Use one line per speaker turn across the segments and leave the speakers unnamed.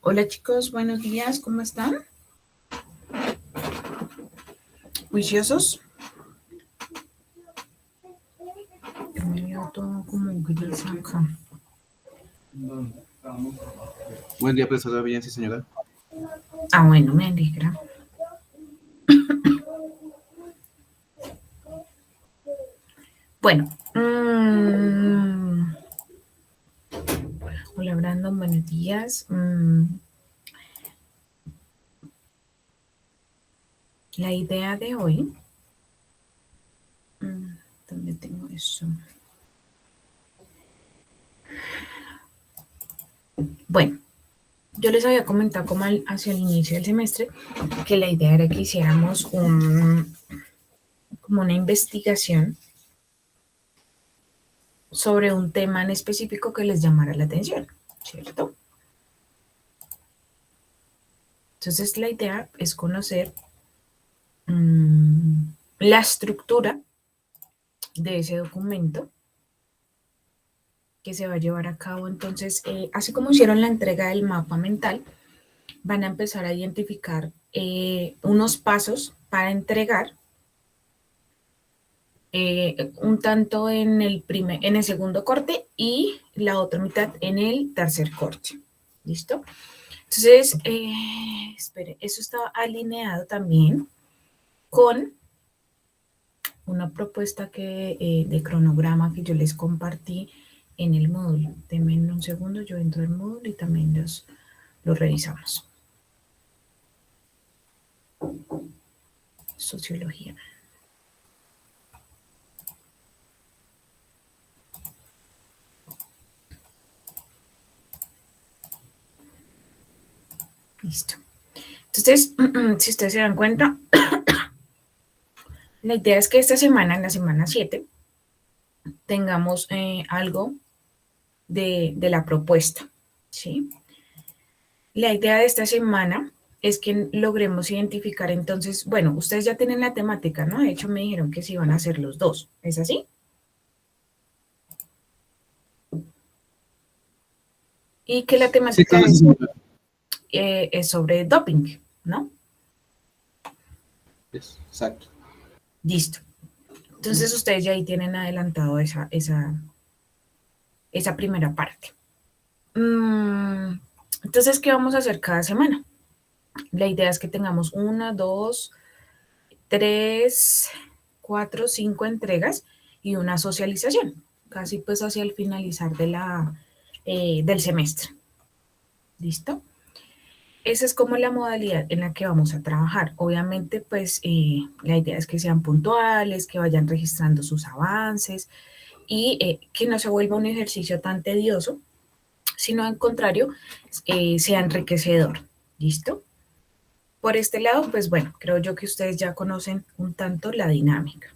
Hola chicos, buenos días, ¿cómo están? ¿Juiciosos? Me veo todo como gris acá.
Buen día, profesora. Bien, sí, señora.
Bueno, me alegra. Bueno, hola Brandon, buenos días. La idea de hoy, ¿dónde tengo eso? Bueno, yo les había comentado como hacia el inicio del semestre que la idea era que hiciéramos como una investigación sobre un tema en específico que les llamara la atención, ¿cierto? Entonces la idea es conocer la estructura de ese documento que se va a llevar a cabo. Entonces, así como hicieron la entrega del mapa mental, van a empezar a identificar unos pasos para entregar un tanto en el segundo corte y la otra mitad en el tercer corte. ¿Listo? Entonces, espere, eso está alineado también con una propuesta de cronograma que yo les compartí en el módulo. Denme un segundo, yo entro al módulo y también lo revisamos. Sociología. Listo. Entonces, si ustedes se dan cuenta, la idea es que esta semana, en la semana 7, tengamos algo de la propuesta, ¿sí? La idea de esta semana es que logremos identificar entonces, bueno, ustedes ya tienen la temática, ¿no? De hecho, me dijeron que se iban a hacer los dos, ¿es así? Y que la
Sí,
temática
claro, sí, señora.
es sobre doping, ¿no?
Exacto.
Listo. Entonces, ustedes ya ahí tienen adelantado esa primera parte. Entonces, ¿qué vamos a hacer cada semana? La idea es que tengamos 1, 2, 3, 4, 5 entregas y una socialización, casi pues hacia el finalizar del semestre. ¿Listo? Esa es como la modalidad en la que vamos a trabajar. Obviamente, pues la idea es que sean puntuales, que vayan registrando sus avances y que no se vuelva un ejercicio tan tedioso, sino al contrario, sea enriquecedor. ¿Listo? Por este lado, pues bueno, creo yo que ustedes ya conocen un tanto la dinámica.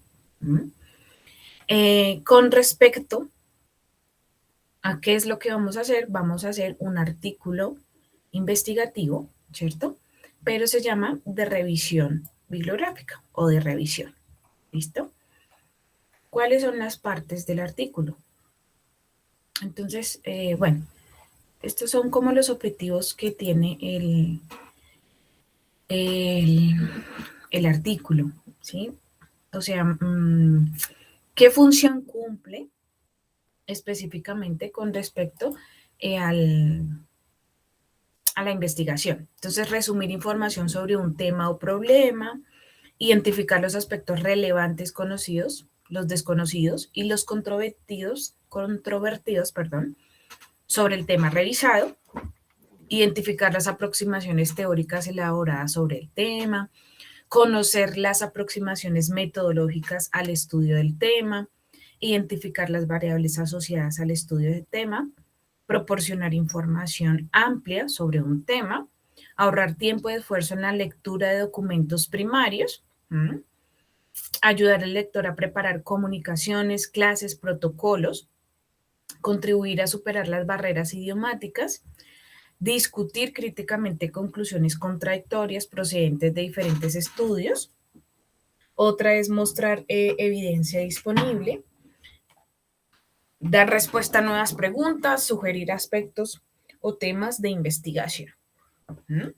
Con respecto a qué es lo que vamos a hacer un artículo investigativo, ¿cierto? Pero se llama de revisión bibliográfica o de revisión. ¿Listo? ¿Cuáles son las partes del artículo? Entonces, bueno, estos son como los objetivos que tiene el, el artículo, ¿sí? O sea, ¿qué función cumple específicamente con respecto a la investigación? Entonces, resumir información sobre un tema o problema, identificar los aspectos relevantes conocidos, los desconocidos y los controvertidos, sobre el tema revisado, identificar las aproximaciones teóricas elaboradas sobre el tema, conocer las aproximaciones metodológicas al estudio del tema, identificar las variables asociadas al estudio del tema, proporcionar información amplia sobre un tema, ahorrar tiempo y esfuerzo en la lectura de documentos primarios, ayudar al lector a preparar comunicaciones, clases, protocolos, contribuir a superar las barreras idiomáticas, discutir críticamente conclusiones contradictorias procedentes de diferentes estudios. Otra es mostrar evidencia disponible, dar respuesta a nuevas preguntas, sugerir aspectos o temas de investigación. ¿Mm?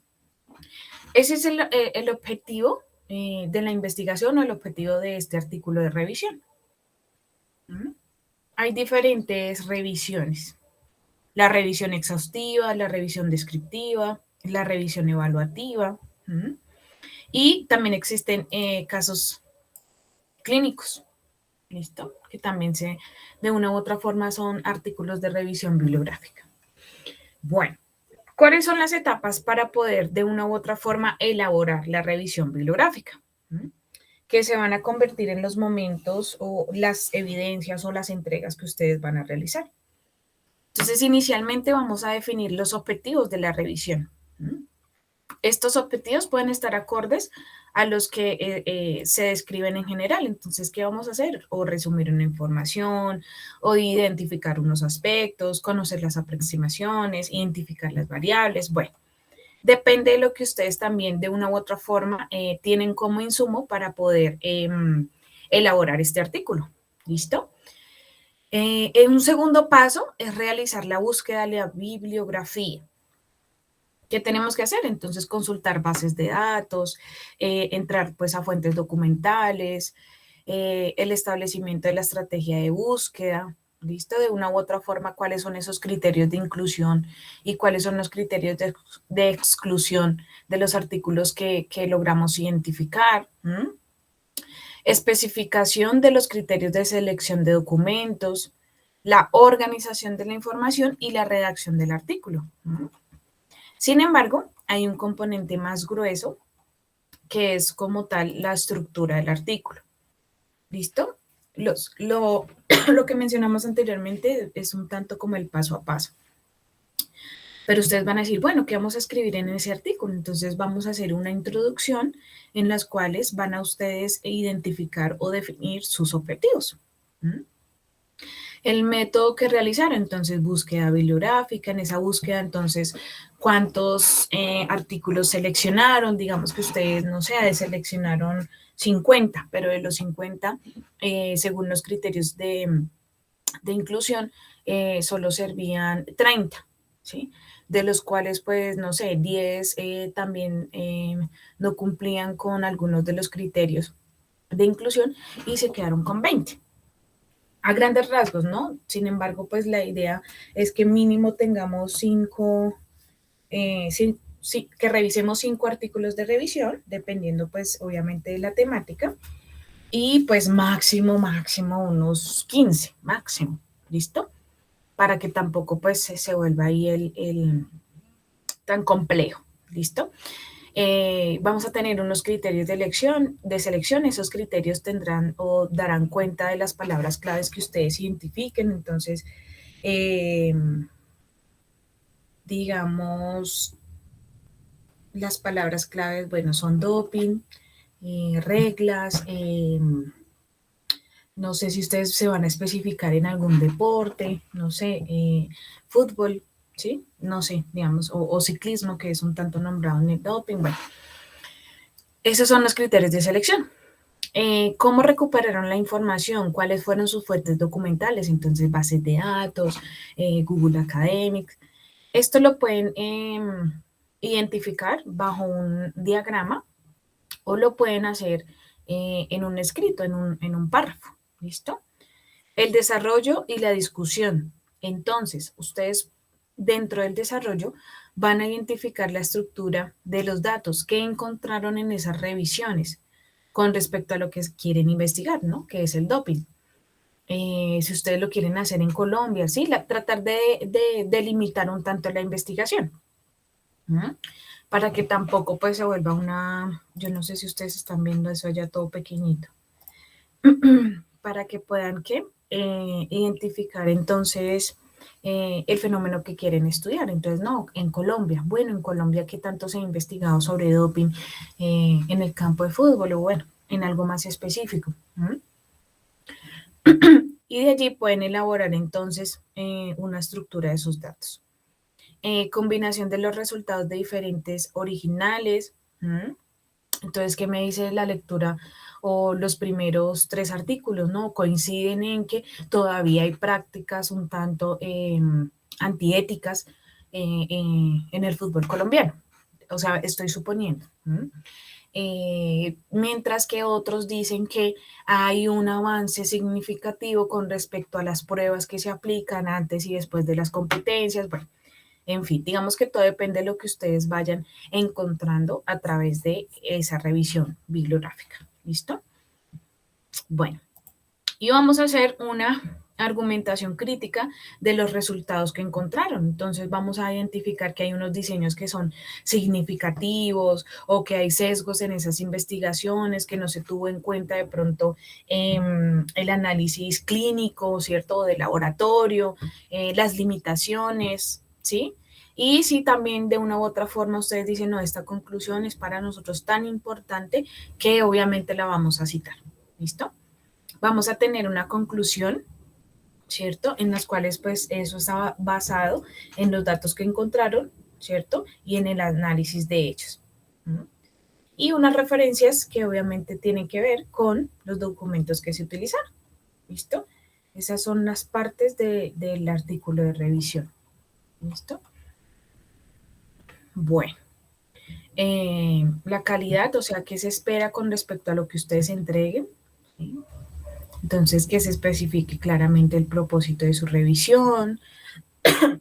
Ese es el objetivo de la investigación o el objetivo de este artículo de revisión. ¿Mm? Hay diferentes revisiones. La revisión exhaustiva, la revisión descriptiva, la revisión evaluativa. ¿Mm? Y también existen casos clínicos, ¿listo? Que también de una u otra forma son artículos de revisión bibliográfica. Bueno, ¿cuáles son las etapas para poder de una u otra forma elaborar la revisión bibliográfica? ¿Mm? Que se van a convertir en los momentos o las evidencias o las entregas que ustedes van a realizar. Entonces, inicialmente vamos a definir los objetivos de la revisión. ¿Mm? Estos objetivos pueden estar acordes a los que se describen en general. Entonces, ¿qué vamos a hacer? O resumir una información, o identificar unos aspectos, conocer las aproximaciones, identificar las variables. Bueno, depende de lo que ustedes también de una u otra forma tienen como insumo para poder elaborar este artículo. ¿Listo? En un segundo paso es realizar la búsqueda de la bibliografía. ¿Qué tenemos que hacer? Entonces, consultar bases de datos, entrar pues a fuentes documentales, el establecimiento de la estrategia de búsqueda, ¿listo? De una u otra forma, cuáles son esos criterios de inclusión y cuáles son los criterios de exclusión de los artículos que logramos identificar. Especificación de los criterios de selección de documentos, la organización de la información y la redacción del artículo. Sin embargo, hay un componente más grueso que es como tal la estructura del artículo. ¿Listo? Lo que mencionamos anteriormente es un tanto como el paso a paso. Pero ustedes van a decir, bueno, ¿qué vamos a escribir en ese artículo? Entonces vamos a hacer una introducción en las cuales van a ustedes identificar o definir sus objetivos. ¿Mm? El método que realizaron, entonces búsqueda bibliográfica, en esa búsqueda entonces cuántos artículos seleccionaron, digamos que ustedes, no sé, seleccionaron 50, pero de los 50, según los criterios de inclusión, solo servían 30, ¿sí? De los cuales, pues, no sé, 10 también no cumplían con algunos de los criterios de inclusión y se quedaron con 20 a grandes rasgos, ¿no? Sin embargo, pues la idea es que mínimo tengamos que revisemos 5 artículos de revisión, dependiendo pues obviamente de la temática, y pues máximo unos 15, máximo, ¿listo? Para que tampoco pues se vuelva ahí tan complejo, ¿listo? Vamos a tener unos criterios de selección. Esos criterios tendrán o darán cuenta de las palabras claves que ustedes identifiquen. Entonces, digamos, las palabras claves, bueno, son doping, reglas, no sé si ustedes se van a especificar en algún deporte, no sé, fútbol, ¿sí? No sé, digamos, o ciclismo, que es un tanto nombrado en el doping, bueno. Esos son los criterios de selección. ¿Cómo recuperaron la información? ¿Cuáles fueron sus fuentes documentales? Entonces, bases de datos, Google Academics. Esto lo pueden identificar bajo un diagrama o lo pueden hacer en un escrito, en un párrafo. ¿Listo? El desarrollo y la discusión. Entonces, ustedes dentro del desarrollo van a identificar la estructura de los datos que encontraron en esas revisiones con respecto a lo que quieren investigar, ¿no? Que es el doping. Si ustedes lo quieren hacer en Colombia, ¿sí? Tratar de limitar un tanto la investigación. ¿Mm? Para que tampoco pues se vuelva yo no sé si ustedes están viendo eso ya todo pequeñito, para que puedan identificar entonces el fenómeno que quieren estudiar. Entonces, no, en Colombia, bueno, en Colombia, ¿qué tanto se ha investigado sobre doping en el campo de fútbol o bueno, en algo más específico? Y de allí pueden elaborar entonces una estructura de sus datos. Combinación de los resultados de diferentes originales. Entonces, ¿qué me dice la lectura o los primeros 3 artículos? ¿No? Coinciden en que todavía hay prácticas un tanto antiéticas en el fútbol colombiano. o sea, estoy suponiendo. Mientras que otros dicen que hay un avance significativo con respecto a las pruebas que se aplican antes y después de las competencias. Bueno, en fin, digamos que todo depende de lo que ustedes vayan encontrando a través de esa revisión bibliográfica. ¿Listo? Bueno, y vamos a hacer una argumentación crítica de los resultados que encontraron. Entonces vamos a identificar que hay unos diseños que son significativos o que hay sesgos en esas investigaciones, que no se tuvo en cuenta de pronto el análisis clínico, ¿cierto? O de laboratorio, las limitaciones, ¿sí? Y si también de una u otra forma ustedes dicen, no, esta conclusión es para nosotros tan importante que obviamente la vamos a citar. ¿Listo? Vamos a tener una conclusión, ¿cierto? En las cuales pues eso estaba basado en los datos que encontraron, ¿cierto? Y en el análisis de ellos. Y unas referencias que obviamente tienen que ver con los documentos que se utilizaron, ¿listo? Esas son las partes del artículo de revisión, ¿listo? Bueno, la calidad, o sea, ¿qué se espera con respecto a lo que ustedes entreguen? ¿Sí? Entonces, que se especifique claramente el propósito de su revisión,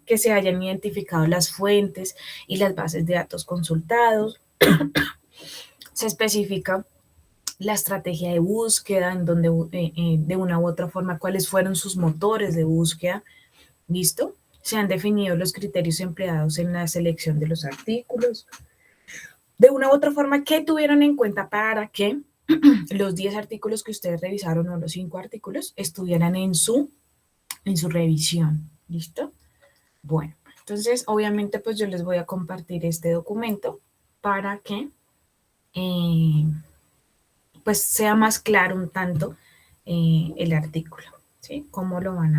que se hayan identificado las fuentes y las bases de datos consultados. Se especifica la estrategia de búsqueda, en donde de una u otra forma cuáles fueron sus motores de búsqueda. ¿Listo? Se han definido los criterios empleados en la selección de los artículos. De una u otra forma, ¿qué tuvieron en cuenta para que los 10 artículos que ustedes revisaron o los 5 artículos estuvieran en su revisión? ¿Listo? Bueno, entonces obviamente pues yo les voy a compartir este documento para que pues sea más claro un tanto el artículo, ¿sí? Cómo lo van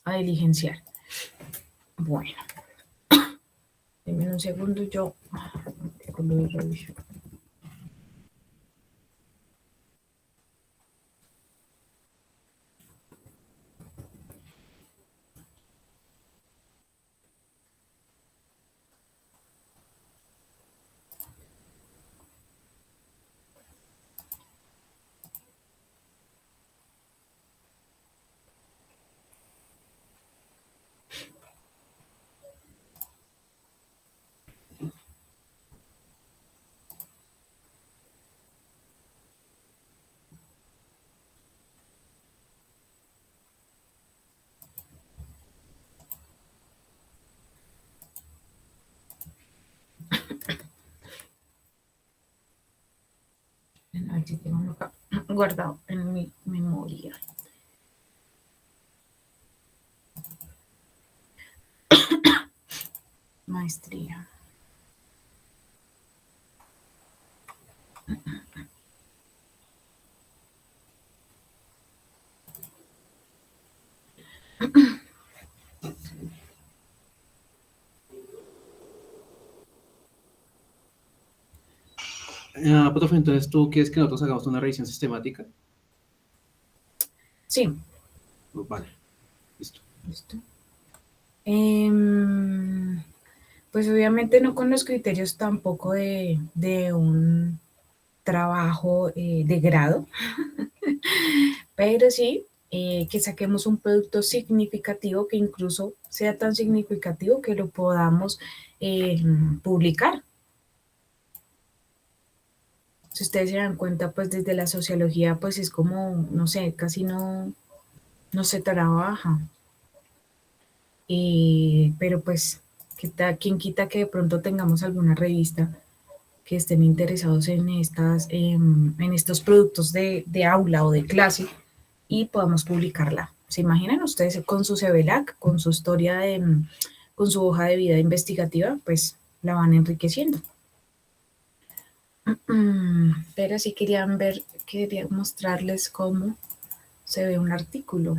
a diligenciar. Bueno, denme un segundo, yo artículo de revisión. A ver si tengo uno acá guardado en mi memoria. Maestría.
Profe, entonces tú quieres que nosotros hagamos una revisión sistemática.
Sí.
Vale, listo.
¿Listo? Pues obviamente no con los criterios tampoco de un trabajo de grado, pero sí que saquemos un producto significativo que incluso sea tan significativo que lo podamos publicar. Si ustedes se dan cuenta, pues desde la sociología, pues es como, no sé, casi no se trabaja. Pero pues, ¿quién quita que de pronto tengamos alguna revista que estén interesados en estos productos de aula o de clase y podamos publicarla? ¿Se imaginan ustedes con su CVLAC, con su historia con su hoja de vida investigativa? Pues la van enriqueciendo. Pero sí quería mostrarles cómo se ve un artículo.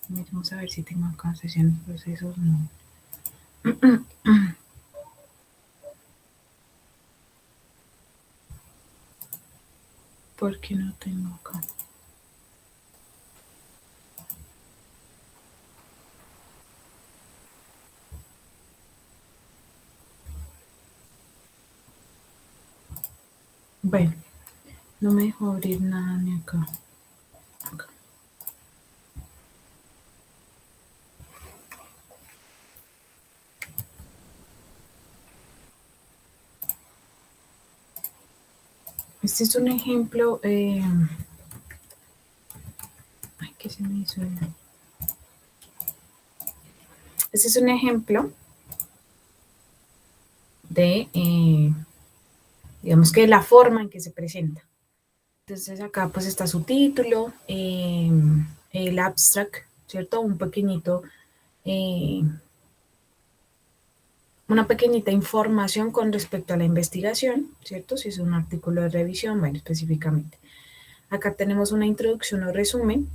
Vamos a ver si tengo acá sesiones, procesos, no. ¿Por qué no tengo acá? Bueno, no me dejó abrir nada ni acá. Acá. Este es un ejemplo. Ay, ¿qué se me hizo? Este es un ejemplo de, digamos que la forma en que se presenta. Entonces acá pues está su título, el abstract, ¿cierto? Un pequeñito, una pequeñita información con respecto a la investigación, ¿cierto? Si es un artículo de revisión, bueno, específicamente. Acá tenemos una introducción o resumen,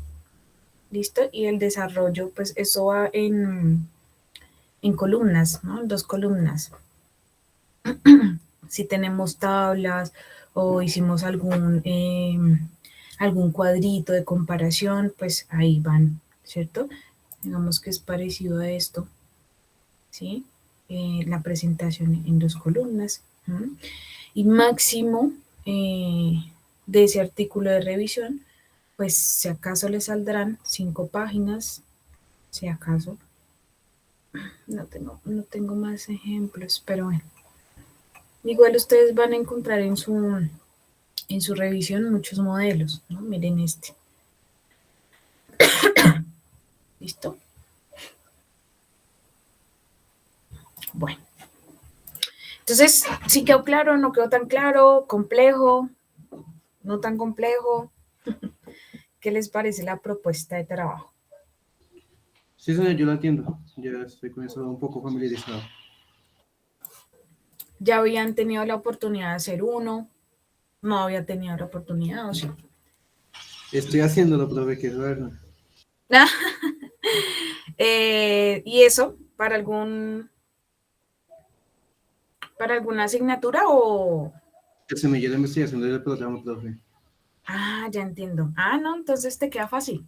¿listo? Y el desarrollo, pues eso va en columnas, ¿no? En 2 columnas. Si tenemos tablas o hicimos algún cuadrito de comparación, pues ahí van, ¿cierto? Digamos que es parecido a esto, ¿sí? La presentación en 2 columnas. ¿Mm? Y máximo de ese artículo de revisión, pues si acaso le saldrán 5 páginas, si acaso. No tengo más ejemplos, pero bueno. Igual ustedes van a encontrar en su revisión muchos modelos, ¿no? Miren este. ¿Listo? Bueno. Entonces, ¿sí quedó claro? ¿No quedó tan claro? ¿Complejo? ¿No tan complejo? ¿Qué les parece la propuesta de trabajo?
Sí, señor, yo lo entiendo. Ya estoy con eso un poco familiarizado.
¿Ya habían tenido la oportunidad de hacer uno? ¿No había tenido la oportunidad o sí?
Estoy haciéndolo, profe, que es verdad.
¿Y eso para alguna asignatura o...?
El semillero de investigación del programa, profe.
Ah, ya entiendo. Ah, no, entonces te queda fácil.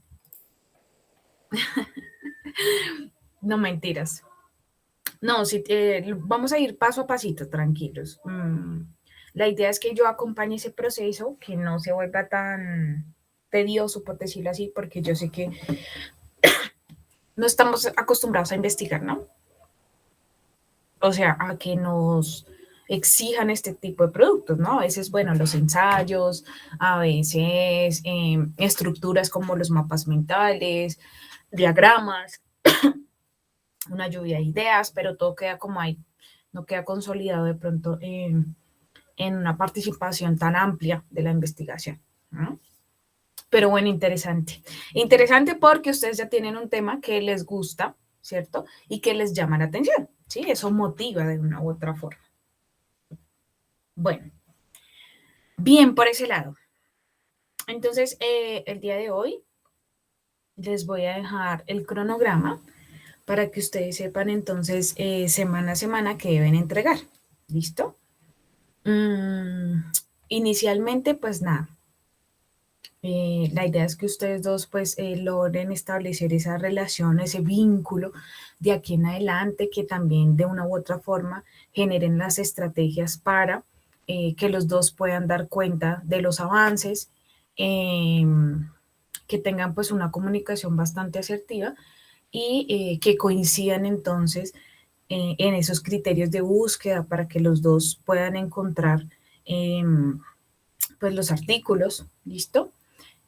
No mentiras. No, sí, vamos a ir paso a pasito, tranquilos. La idea es que yo acompañe ese proceso, que no se vuelva tan tedioso, por decirlo así, porque yo sé que no estamos acostumbrados a investigar, ¿no? O sea, a que nos exijan este tipo de productos, ¿no? A veces, bueno, los ensayos, a veces estructuras como los mapas mentales, diagramas, una lluvia de ideas, pero todo queda como ahí, no queda consolidado de pronto en una participación tan amplia de la investigación, ¿no? Pero bueno, interesante. Interesante porque ustedes ya tienen un tema que les gusta, ¿cierto? Y que les llama la atención, ¿sí? Eso motiva de una u otra forma. Bueno, bien por ese lado. Entonces, el día de hoy les voy a dejar el cronograma para que ustedes sepan entonces semana a semana qué deben entregar. ¿Listo? Inicialmente, pues nada, la idea es que ustedes dos pues logren establecer esa relación, ese vínculo de aquí en adelante, que también de una u otra forma generen las estrategias para que los dos puedan dar cuenta de los avances, eh, que tengan pues una comunicación bastante asertiva y que coincidan entonces en esos criterios de búsqueda para que los dos puedan encontrar pues los artículos, ¿listo?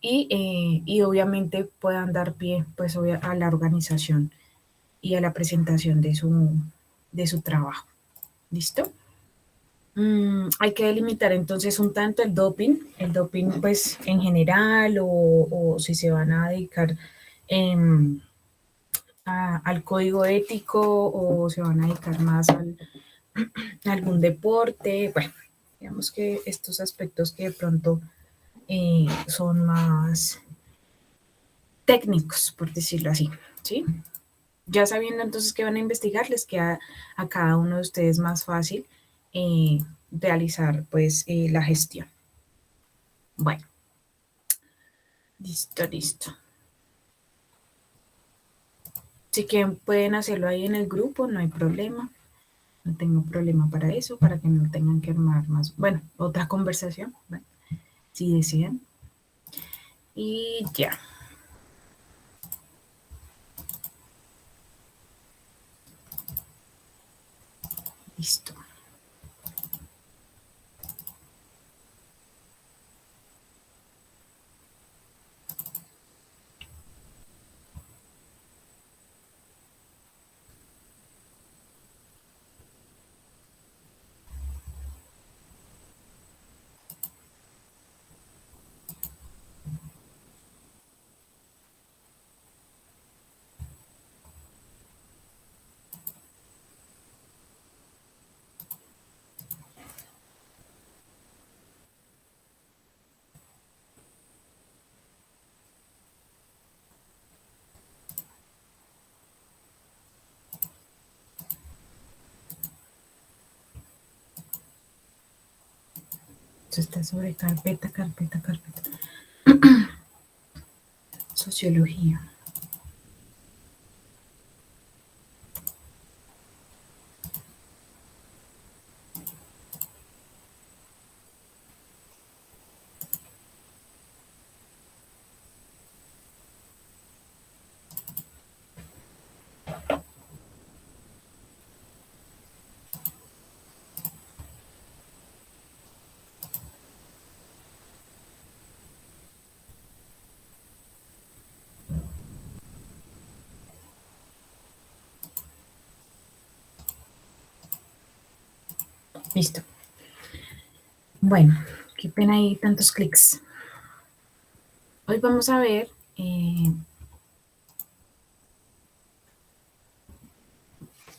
Y obviamente puedan dar pie pues a la organización y a la presentación de su trabajo. ¿Listo? Hay que delimitar entonces un tanto el doping pues en general o si se van a dedicar al código ético o se van a dedicar más a algún deporte. Bueno, digamos que estos aspectos que de pronto son más técnicos, por decirlo así, ¿sí? Ya sabiendo entonces que van a investigar, les queda a cada uno de ustedes más fácil realizar pues la gestión. Bueno, listo, listo. Si quieren pueden hacerlo ahí en el grupo, no hay problema. No tengo problema para eso, para que no tengan que armar más, bueno, otra conversación, bueno, si desean. Y ya. Listo. Esto está sobre carpeta. Sociología. Listo. Bueno, qué pena ahí tantos clics. Hoy vamos a ver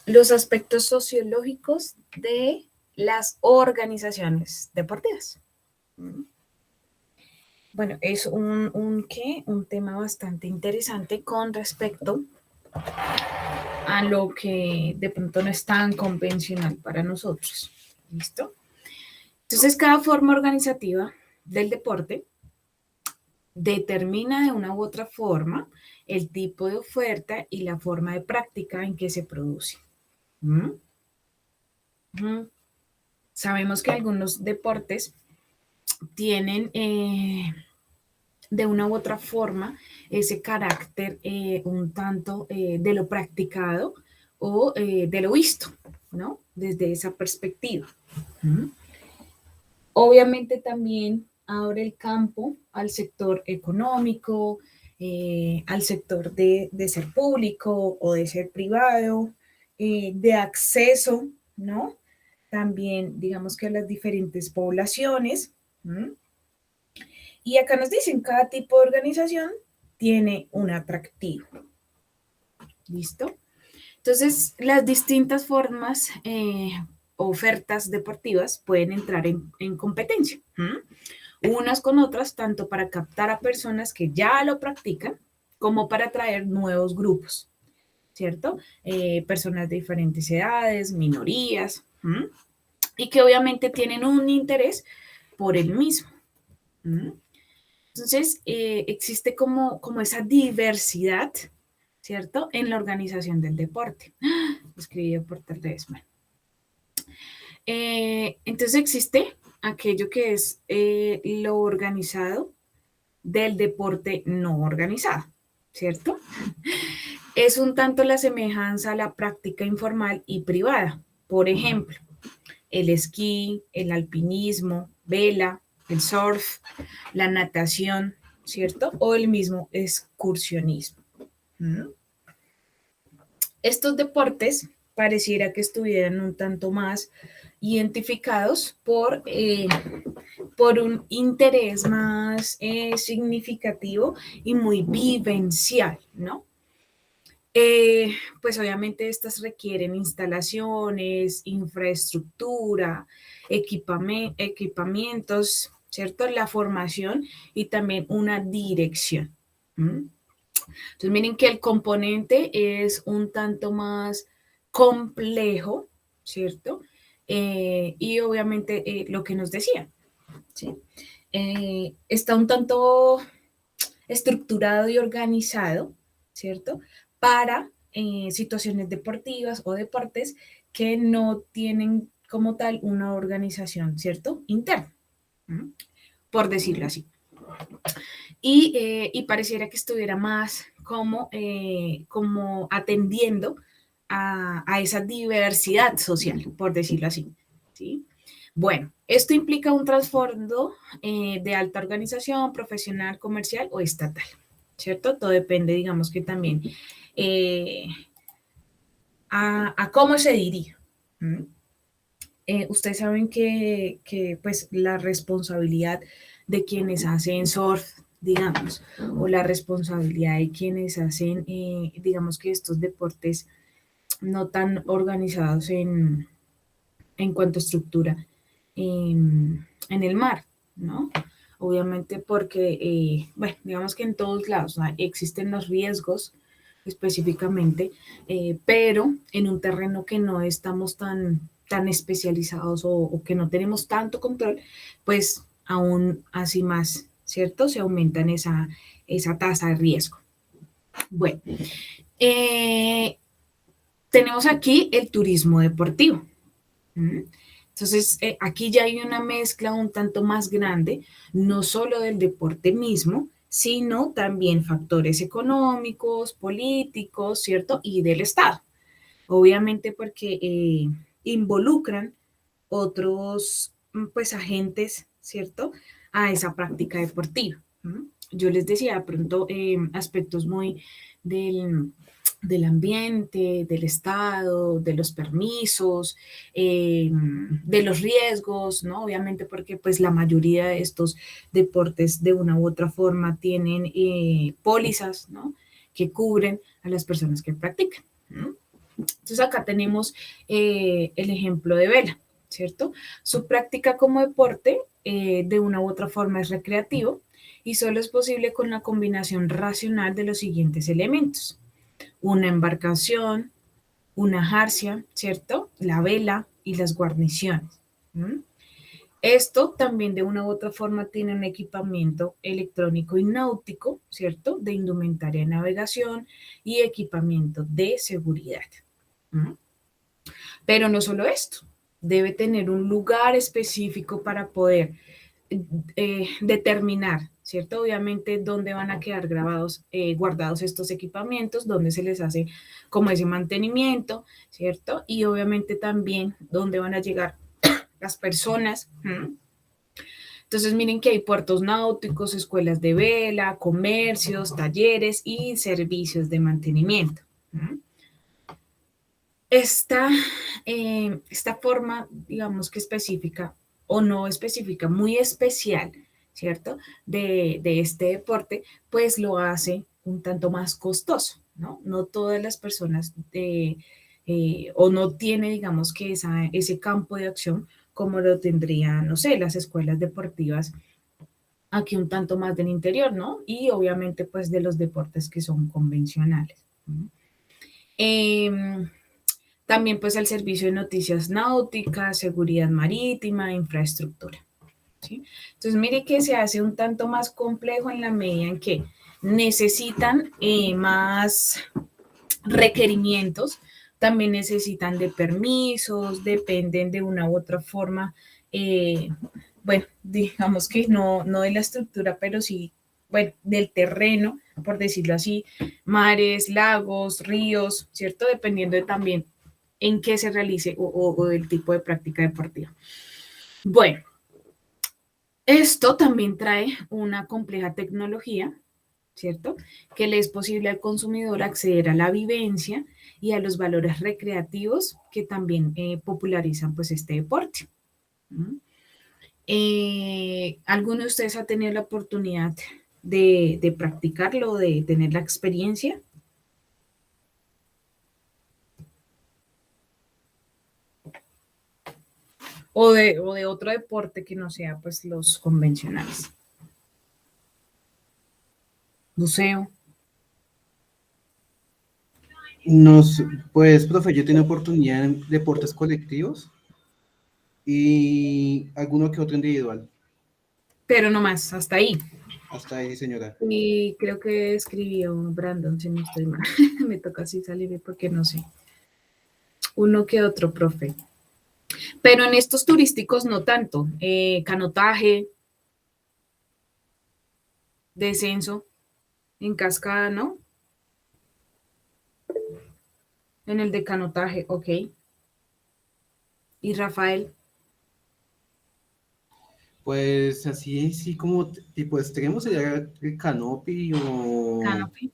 los aspectos sociológicos de las organizaciones deportivas. Bueno, es un tema bastante interesante con respecto a lo que de pronto no es tan convencional para nosotros. ¿Listo? Entonces, cada forma organizativa del deporte determina de una u otra forma el tipo de oferta y la forma de práctica en que se produce. ¿Mm? ¿Mm? Sabemos que algunos deportes tienen de una u otra forma ese carácter un tanto de lo practicado o de lo visto, ¿no? Desde esa perspectiva. ¿Mm? Obviamente también abre el campo al sector económico, al sector de ser público o de ser privado, de acceso, ¿no? También, digamos que a las diferentes poblaciones. ¿Mm? Y acá nos dicen, cada tipo de organización tiene un atractivo. ¿Listo? Entonces, las distintas formas, ofertas deportivas pueden entrar en competencia. Unas con otras, tanto para captar a personas que ya lo practican, como para atraer nuevos grupos, ¿cierto? Personas de diferentes edades, minorías, y que obviamente tienen un interés por el mismo. Entonces, existe como esa diversidad, ¿cierto? En la organización del deporte. Escribí por redes. Bueno. Entonces existe aquello que es lo organizado del deporte no organizado, ¿cierto? Es un tanto la semejanza a la práctica informal y privada. Por ejemplo, el esquí, el alpinismo, vela, el surf, la natación, ¿cierto? O el mismo excursionismo. ¿Mm? Estos deportes pareciera que estuvieran un tanto más identificados por un interés más significativo y muy vivencial, ¿no? Pues obviamente estas requieren instalaciones, infraestructura, equipamientos, ¿cierto? La formación y también una dirección. ¿Mm? Entonces miren que el componente es un tanto más complejo, ¿cierto? Y obviamente lo que nos decía, ¿sí? Está un tanto estructurado y organizado, ¿cierto? Para situaciones deportivas o deportes que no tienen como tal una organización, ¿cierto? Interna, por decirlo así. Y pareciera que estuviera más como atendiendo a esa diversidad social, por decirlo así, ¿sí? Bueno, esto implica un trasfondo de alta organización, profesional, comercial o estatal, ¿cierto? Todo depende, digamos que también eh, a cómo se dirige. Ustedes saben que pues la responsabilidad de quienes hacen surf, digamos, o la responsabilidad de quienes hacen, digamos que estos deportes no tan organizados en cuanto a estructura en el mar, ¿no? Obviamente porque, bueno, digamos que en todos lados, ¿no?, existen los riesgos específicamente, pero en un terreno que no estamos tan especializados o que no tenemos tanto control, pues aún así más, ¿cierto? Se aumentan esa tasa de riesgo. Bueno, eh, tenemos aquí el turismo deportivo. Entonces, aquí ya hay una mezcla un tanto más grande, no solo del deporte mismo, sino también factores económicos, políticos, ¿cierto? Y del Estado. Obviamente porque involucran otros, pues, agentes, ¿cierto? A esa práctica deportiva. Yo les decía, de pronto, aspectos muy del, del ambiente, del Estado, de los permisos, de los riesgos, ¿no? Obviamente porque pues la mayoría de estos deportes de una u otra forma tienen pólizas, ¿no?, que cubren a las personas que practican. Entonces acá tenemos el ejemplo de vela, ¿cierto? Su práctica como deporte de una u otra forma es recreativo y solo es posible con la combinación racional de los siguientes elementos: una embarcación, una jarcia, ¿cierto?, la vela y las guarniciones. Esto también de una u otra forma tiene un equipamiento electrónico y náutico, ¿cierto?, de indumentaria de navegación y equipamiento de seguridad. Pero no solo esto, debe tener un lugar específico para poder determinar, ¿cierto? Obviamente, dónde van a quedar guardados estos equipamientos, dónde se les hace como ese mantenimiento, ¿cierto? Y obviamente también dónde van a llegar las personas. Entonces, miren que hay puertos náuticos, escuelas de vela, comercios, talleres y servicios de mantenimiento. Esta forma, digamos que específica o no específica, muy especial, ¿cierto?, de este deporte, pues lo hace un tanto más costoso, ¿no? No todas las personas o no tiene, digamos que ese campo de acción como lo tendrían, no sé, las escuelas deportivas aquí un tanto más del interior, ¿no? Y obviamente pues de los deportes que son convencionales. También pues el servicio de noticias náuticas, seguridad marítima, infraestructura, ¿sí? Entonces mire que se hace un tanto más complejo en la medida en que necesitan más requerimientos, también necesitan de permisos, dependen de una u otra forma, bueno, digamos que no de la estructura, pero sí, bueno, del terreno, por decirlo así, mares, lagos, ríos, ¿cierto? Dependiendo de también en qué se realice o del tipo de práctica deportiva. Bueno, esto también trae una compleja tecnología, ¿cierto?, que le es posible al consumidor acceder a la vivencia y a los valores recreativos que también popularizan pues este deporte. ¿Alguno de ustedes ha tenido la oportunidad de practicarlo, de tener la experiencia? O de otro deporte que no sea pues los convencionales. Buceo.
No sé, pues, profe, yo tengo oportunidad en deportes colectivos y alguno que otro individual.
Pero no más, hasta ahí.
Hasta ahí, señora.
Y creo que escribió Brandon, si no estoy mal. Me toca así salir porque no sé. Uno que otro, profe. Pero en estos turísticos no tanto. Canotaje, descenso, en cascada, ¿no? En el de canotaje, ok. Y Rafael,
Pues así, sí, como tipo extremo sería el canopy o...
canopy.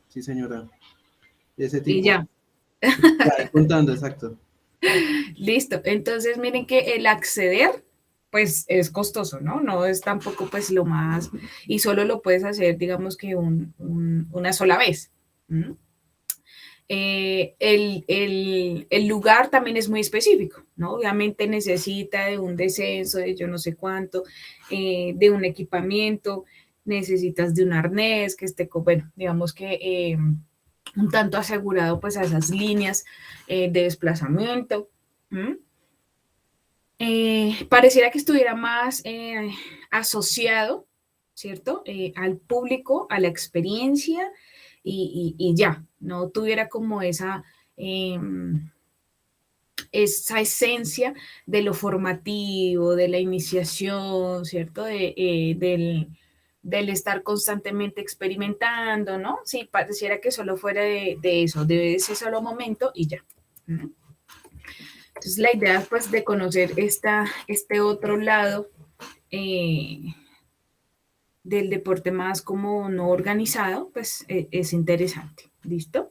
Sí, señora. De ese
Y
tipo.
ya,
Ya, ahí contando, exacto.
listo. Entonces, miren que el acceder, pues es costoso, ¿no? No es tampoco pues lo más, y solo lo puedes hacer, digamos que una sola vez. ¿Mm? El lugar también es muy específico, ¿no? Obviamente necesita de un descenso, de yo no sé cuánto, de un equipamiento, necesitas de un arnés que esté, bueno, digamos que un tanto asegurado pues a esas líneas de desplazamiento. ¿Mm? Pareciera que estuviera más asociado, ¿cierto? Al público, a la experiencia y ya, no tuviera como eh, esa esencia de lo formativo, de la iniciación, ¿cierto? Del estar constantemente experimentando, ¿no? Sí, pareciera que solo fuera de eso, de ese solo momento y ya. ¿No? Entonces la idea pues de conocer este otro lado eh, del deporte más como no organizado, pues es interesante. ¿Listo?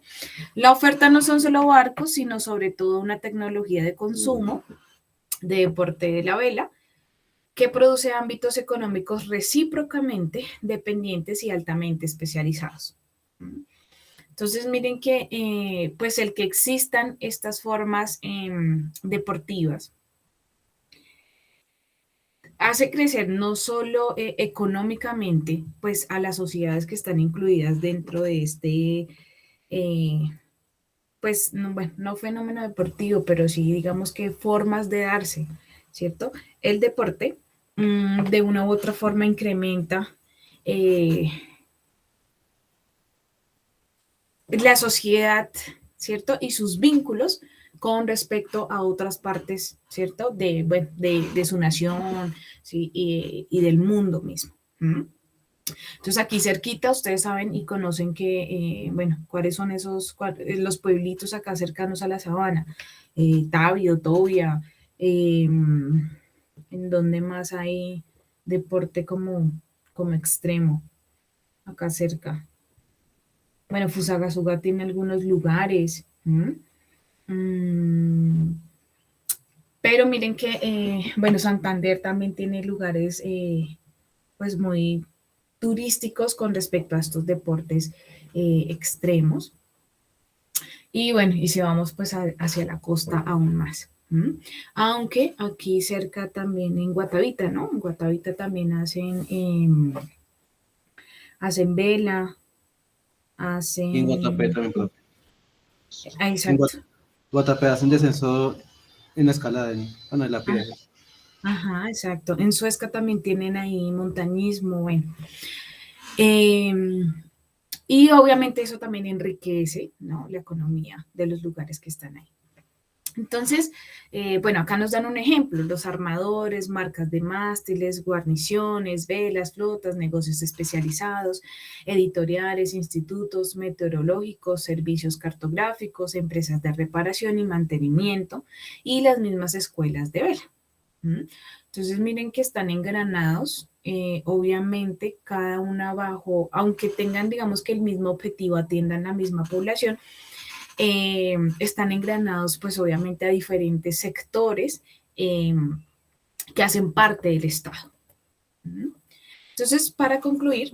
La oferta no son solo barcos, sino sobre todo una tecnología de consumo de deporte de la vela que produce ámbitos económicos recíprocamente dependientes y altamente especializados. Entonces, miren que pues el que existan estas formas deportivas hace crecer no solo económicamente, pues a las sociedades que están incluidas dentro de eh, pues, no, bueno, no fenómeno deportivo, pero sí digamos que formas de darse, ¿cierto? El deporte de una u otra forma incrementa eh, la sociedad, ¿cierto? Y sus vínculos con respecto a otras partes, ¿cierto? Bueno, de su nación, ¿sí? Y del mundo mismo. ¿Mm? Entonces aquí cerquita ustedes saben y conocen que, bueno, cuáles son los pueblitos acá cercanos a la sabana. Tabio, Tobia, en donde más hay deporte como extremo, acá cerca. Bueno, Fusagasugá tiene algunos lugares. Pero miren que, bueno, Santander también tiene lugares pues muy turísticos con respecto a estos deportes extremos. Y bueno, y si vamos pues hacia la costa aún más. ¿Mm? Aunque aquí cerca también en Guatavita, ¿no? En Guatavita también hacen vela,
Y en Guatapé
hacen...
también, profe. En
Exacto.
Guatapé hacen descenso en la escalada, bueno, en la
Ah,
piedra.
ajá, exacto. En Suezca también tienen ahí montañismo, bueno. Eh, y obviamente eso también enriquece, ¿no? La economía de los lugares que están ahí. Entonces, bueno, acá nos dan un ejemplo, los armadores, marcas de mástiles, guarniciones, velas, flotas, negocios especializados, editoriales, institutos meteorológicos, servicios cartográficos, empresas de reparación y mantenimiento y las mismas escuelas de vela. ¿Mm? Entonces, miren que están engranados, obviamente cada una bajo, aunque tengan, digamos que el mismo objetivo, atiendan la misma población, están engranados pues obviamente a diferentes sectores que hacen parte del Estado. Entonces, para concluir,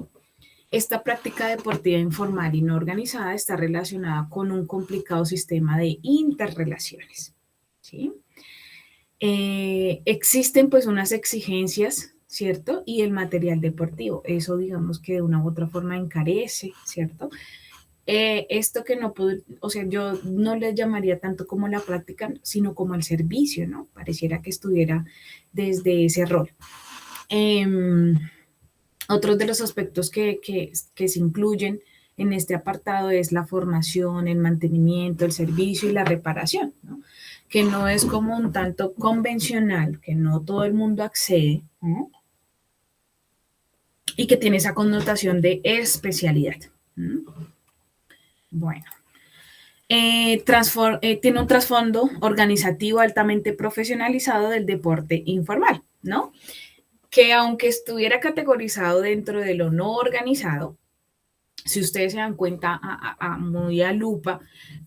esta práctica deportiva informal y no organizada está relacionada con un complicado sistema de interrelaciones. ¿Sí? Existen pues unas exigencias, ¿cierto? Y el material deportivo, eso digamos que de una u otra forma encarece, ¿cierto? Esto que no puedo, o sea, yo no le llamaría tanto como la práctica, sino como el servicio, ¿no? Pareciera que estuviera desde ese rol. Eh, Otros de los aspectos que se incluyen en este apartado es la formación, el mantenimiento, el servicio y la reparación, ¿no? Que no es como un tanto convencional, que no todo el mundo accede, ¿no? Y que tiene esa connotación de especialidad. ¿No? Bueno, tiene un trasfondo organizativo altamente profesionalizado del deporte informal, ¿no? Que aunque estuviera categorizado dentro de lo no organizado, si ustedes se dan cuenta muy a lupa,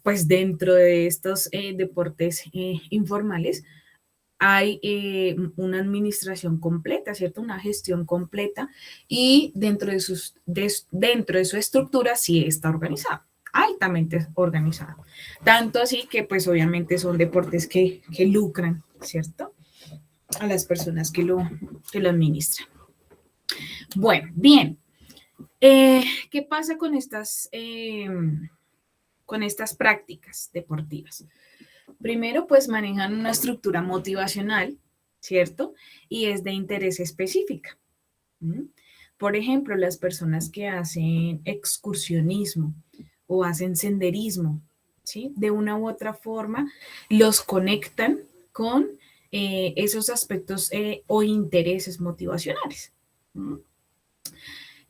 pues dentro de estos deportes informales hay una administración completa, ¿cierto? Una gestión completa y dentro de su estructura sí está organizado, altamente organizado. Tanto así que pues obviamente son deportes que lucran, ¿cierto? A las personas que lo administran. Bueno, bien. ¿Qué pasa con estas prácticas deportivas? Primero, pues manejan una estructura motivacional, ¿cierto? Y es de interés específica. ¿Mm? Por ejemplo, las personas que hacen excursionismo o hacen senderismo, ¿sí? De una u otra forma, los conectan con esos aspectos o intereses motivacionales. ¿Mm?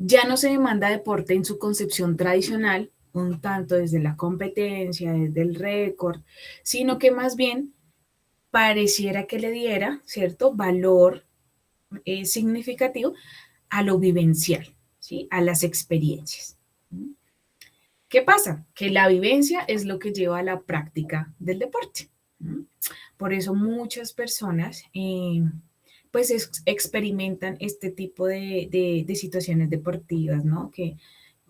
Ya no se demanda deporte en su concepción tradicional, un tanto desde la competencia, desde el récord, sino que más bien pareciera que le diera, ¿cierto?, valor significativo a lo vivencial, ¿sí?, a las experiencias. ¿Qué pasa? Que la vivencia es lo que lleva a la práctica del deporte. Por eso muchas personas pues experimentan este tipo de situaciones deportivas, ¿no? Que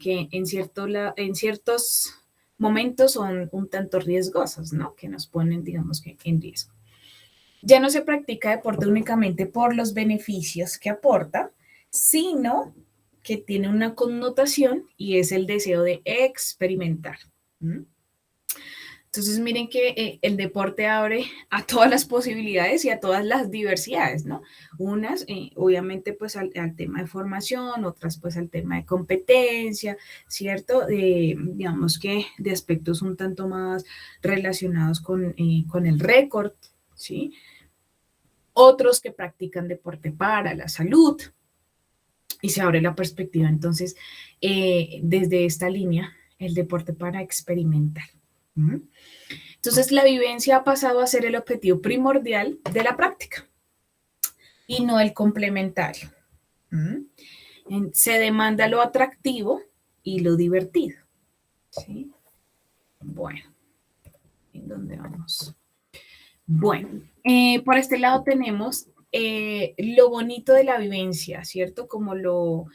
en ciertos momentos son un tanto riesgosas, ¿no? Que nos ponen, digamos que, en riesgo. Ya no se practica deporte únicamente por los beneficios que aporta, sino que tiene una connotación y es el deseo de experimentar. ¿Mm? Entonces, miren que el deporte abre a todas las posibilidades y a todas las diversidades, ¿no? Unas, obviamente, pues al tema de formación, otras, pues al tema de competencia, ¿cierto? Digamos que de aspectos un tanto más relacionados con el récord, ¿sí? Otros que practican deporte para la salud y se abre la perspectiva, entonces, desde esta línea, el deporte para experimentar. ¿Mm? Entonces, la vivencia ha pasado a ser el objetivo primordial de la práctica y no el complementario. Se demanda lo atractivo y lo divertido. ¿Sí? Bueno, ¿en dónde vamos? Bueno, por este lado tenemos lo bonito de la vivencia, ¿cierto? Como lo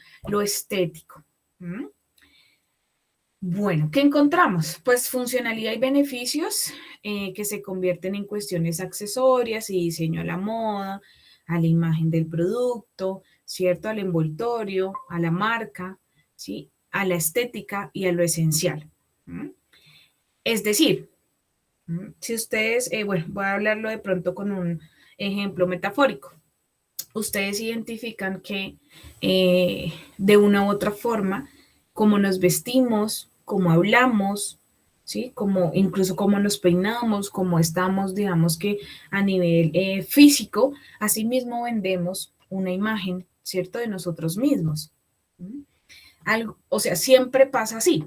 estético. Bueno, ¿qué encontramos? Pues funcionalidad y beneficios que se convierten en cuestiones accesorias y diseño a la moda, a la imagen del producto, ¿cierto? Al envoltorio, a la marca, ¿sí? A la estética y a lo esencial. Es decir, si ustedes, bueno, voy a hablarlo de pronto con un ejemplo metafórico. Ustedes identifican que de una u otra forma, cómo nos vestimos, cómo hablamos, ¿sí? Como, incluso cómo nos peinamos, cómo estamos, digamos que a nivel físico, asimismo vendemos una imagen, ¿cierto? De nosotros mismos. Algo, o sea, siempre pasa así,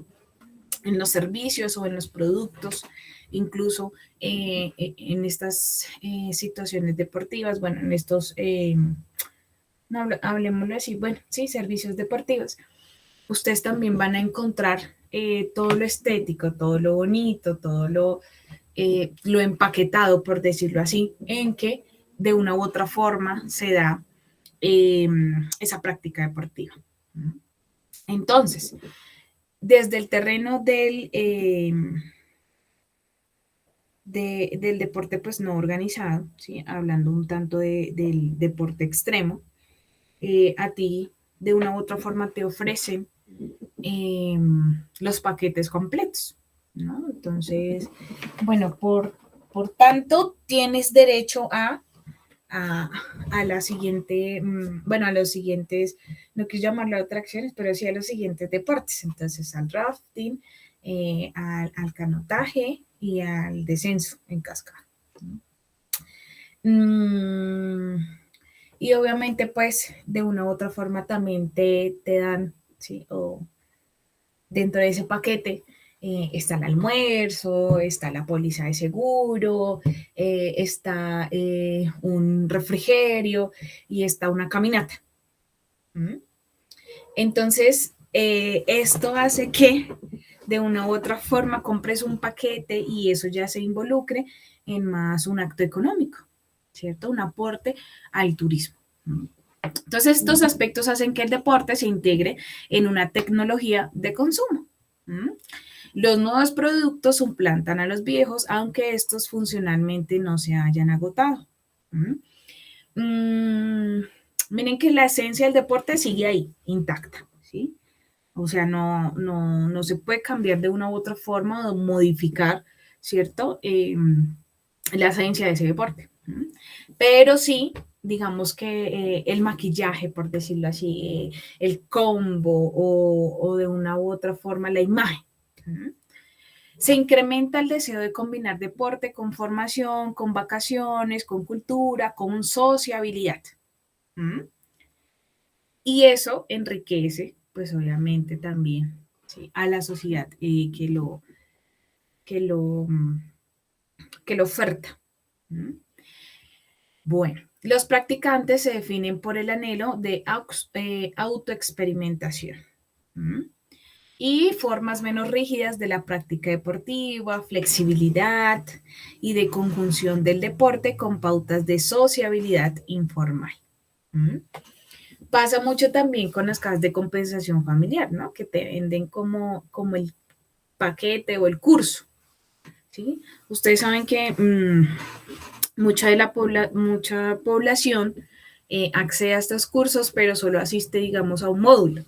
en los servicios o en los productos, incluso en estas situaciones deportivas, bueno, en estos no, hablemoslo así, bueno, sí, servicios deportivos, ustedes también van a encontrar todo lo estético, todo lo bonito, todo lo empaquetado, por decirlo así, en que de una u otra forma se da esa práctica deportiva. Entonces, desde el terreno del deporte pues no organizado, ¿sí? Hablando un tanto del deporte extremo, a ti de una u otra forma te ofrecen los paquetes completos, ¿no? Entonces, bueno, por tanto, tienes derecho a a la siguiente, bueno, a los siguientes, no quiero llamarlo atracciones, pero sí a los siguientes deportes. Entonces, al rafting, al canotaje y al descenso en cascada. Mm, y obviamente, pues, de una u otra forma también te dan, ¿sí? O dentro de ese paquete está el almuerzo, está la póliza de seguro, está un refrigerio y está una caminata. ¿Mm? Entonces, esto hace que de una u otra forma compres un paquete y eso ya se involucre en más un acto económico, ¿cierto? Un aporte al turismo. Entonces, estos aspectos hacen que el deporte se integre en una tecnología de consumo. Los nuevos productos suplantan a los viejos, aunque estos funcionalmente no se hayan agotado. Miren que la esencia del deporte sigue ahí, intacta, ¿sí? O sea, no se puede cambiar de una u otra forma o modificar, ¿cierto? La esencia de ese deporte. Pero sí, digamos que el maquillaje, por decirlo así, el combo o de una u otra forma la imagen. Se incrementa el deseo de combinar deporte con formación, con vacaciones, con cultura, con sociabilidad. Y eso enriquece, pues obviamente también, ¿sí? A la sociedad que lo, que lo oferta. Bueno, los practicantes se definen por el anhelo de autoexperimentación y formas menos rígidas de la práctica deportiva, flexibilidad y de conjunción del deporte con pautas de sociabilidad informal. Pasa mucho también con las casas de compensación familiar, ¿no? Que te venden como el paquete o el curso, ¿sí? Ustedes saben que mucha población accede a estos cursos, pero solo asiste, digamos, a un módulo.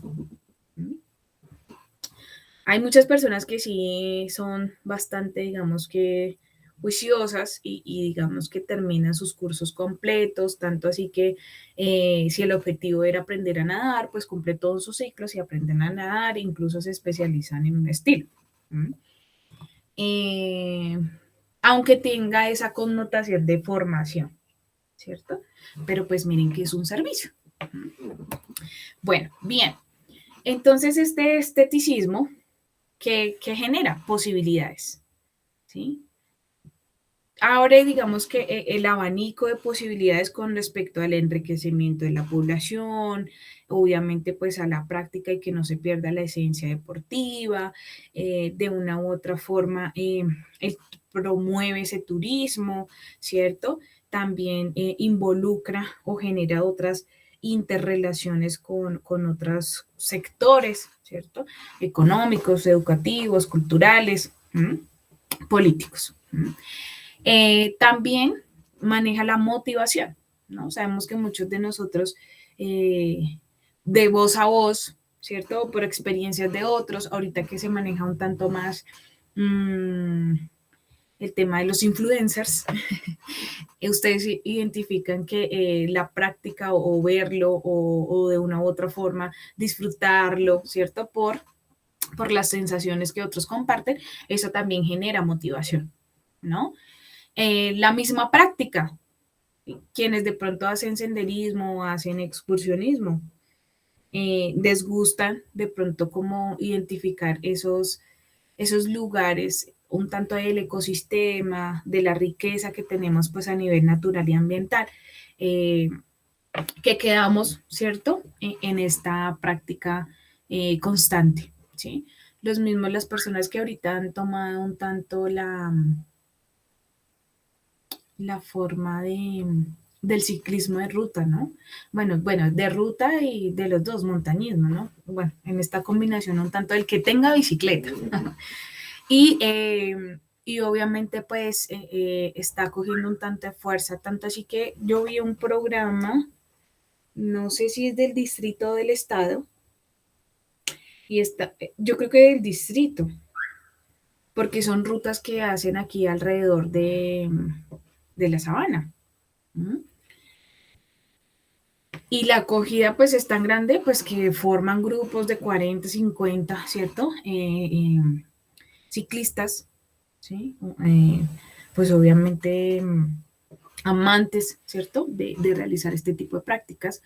Hay muchas personas que sí son bastante, digamos que juiciosas y digamos que terminan sus cursos completos, tanto así que si el objetivo era aprender a nadar, pues cumple todos sus ciclos y aprenden a nadar, incluso se especializan en un estilo. Eh, aunque tenga esa connotación de formación, ¿cierto? Pero pues miren que es un servicio. Bueno, bien. Entonces este esteticismo que genera posibilidades, ¿sí? Abre, digamos que el abanico de posibilidades con respecto al enriquecimiento de la población, obviamente pues a la práctica y que no se pierda la esencia deportiva, de una u otra forma promueve ese turismo, ¿cierto? También involucra o genera otras interrelaciones con otros sectores, ¿cierto? Económicos, educativos, culturales, políticos. También maneja la motivación, ¿no? Sabemos que muchos de nosotros, de voz a voz, ¿cierto? Por experiencias de otros, ahorita que se maneja un tanto más el tema de los influencers, ustedes identifican que la práctica o verlo o de una u otra forma disfrutarlo, ¿cierto? Por las sensaciones que otros comparten, eso también genera motivación, ¿no? La misma práctica, quienes de pronto hacen senderismo, hacen excursionismo, les gusta de pronto como identificar esos lugares, un tanto del ecosistema, de la riqueza que tenemos pues a nivel natural y ambiental, que quedamos, ¿cierto? En esta práctica constante, ¿sí? Los mismos, las personas que ahorita han tomado un tanto la forma del ciclismo de ruta, ¿no? Bueno, de ruta y de los dos, montañismo, ¿no? Bueno, en esta combinación un tanto el que tenga bicicleta. y, y obviamente pues está cogiendo un tanto de fuerza, tanto así que yo vi un programa, no sé si es del distrito del estado, y está, yo creo que del distrito, porque son rutas que hacen aquí alrededor de la sabana. ¿Mm? Y la acogida pues es tan grande pues que forman grupos de 40, 50, ¿cierto? Ciclistas, ¿sí? Pues obviamente amantes, ¿cierto? De realizar este tipo de prácticas.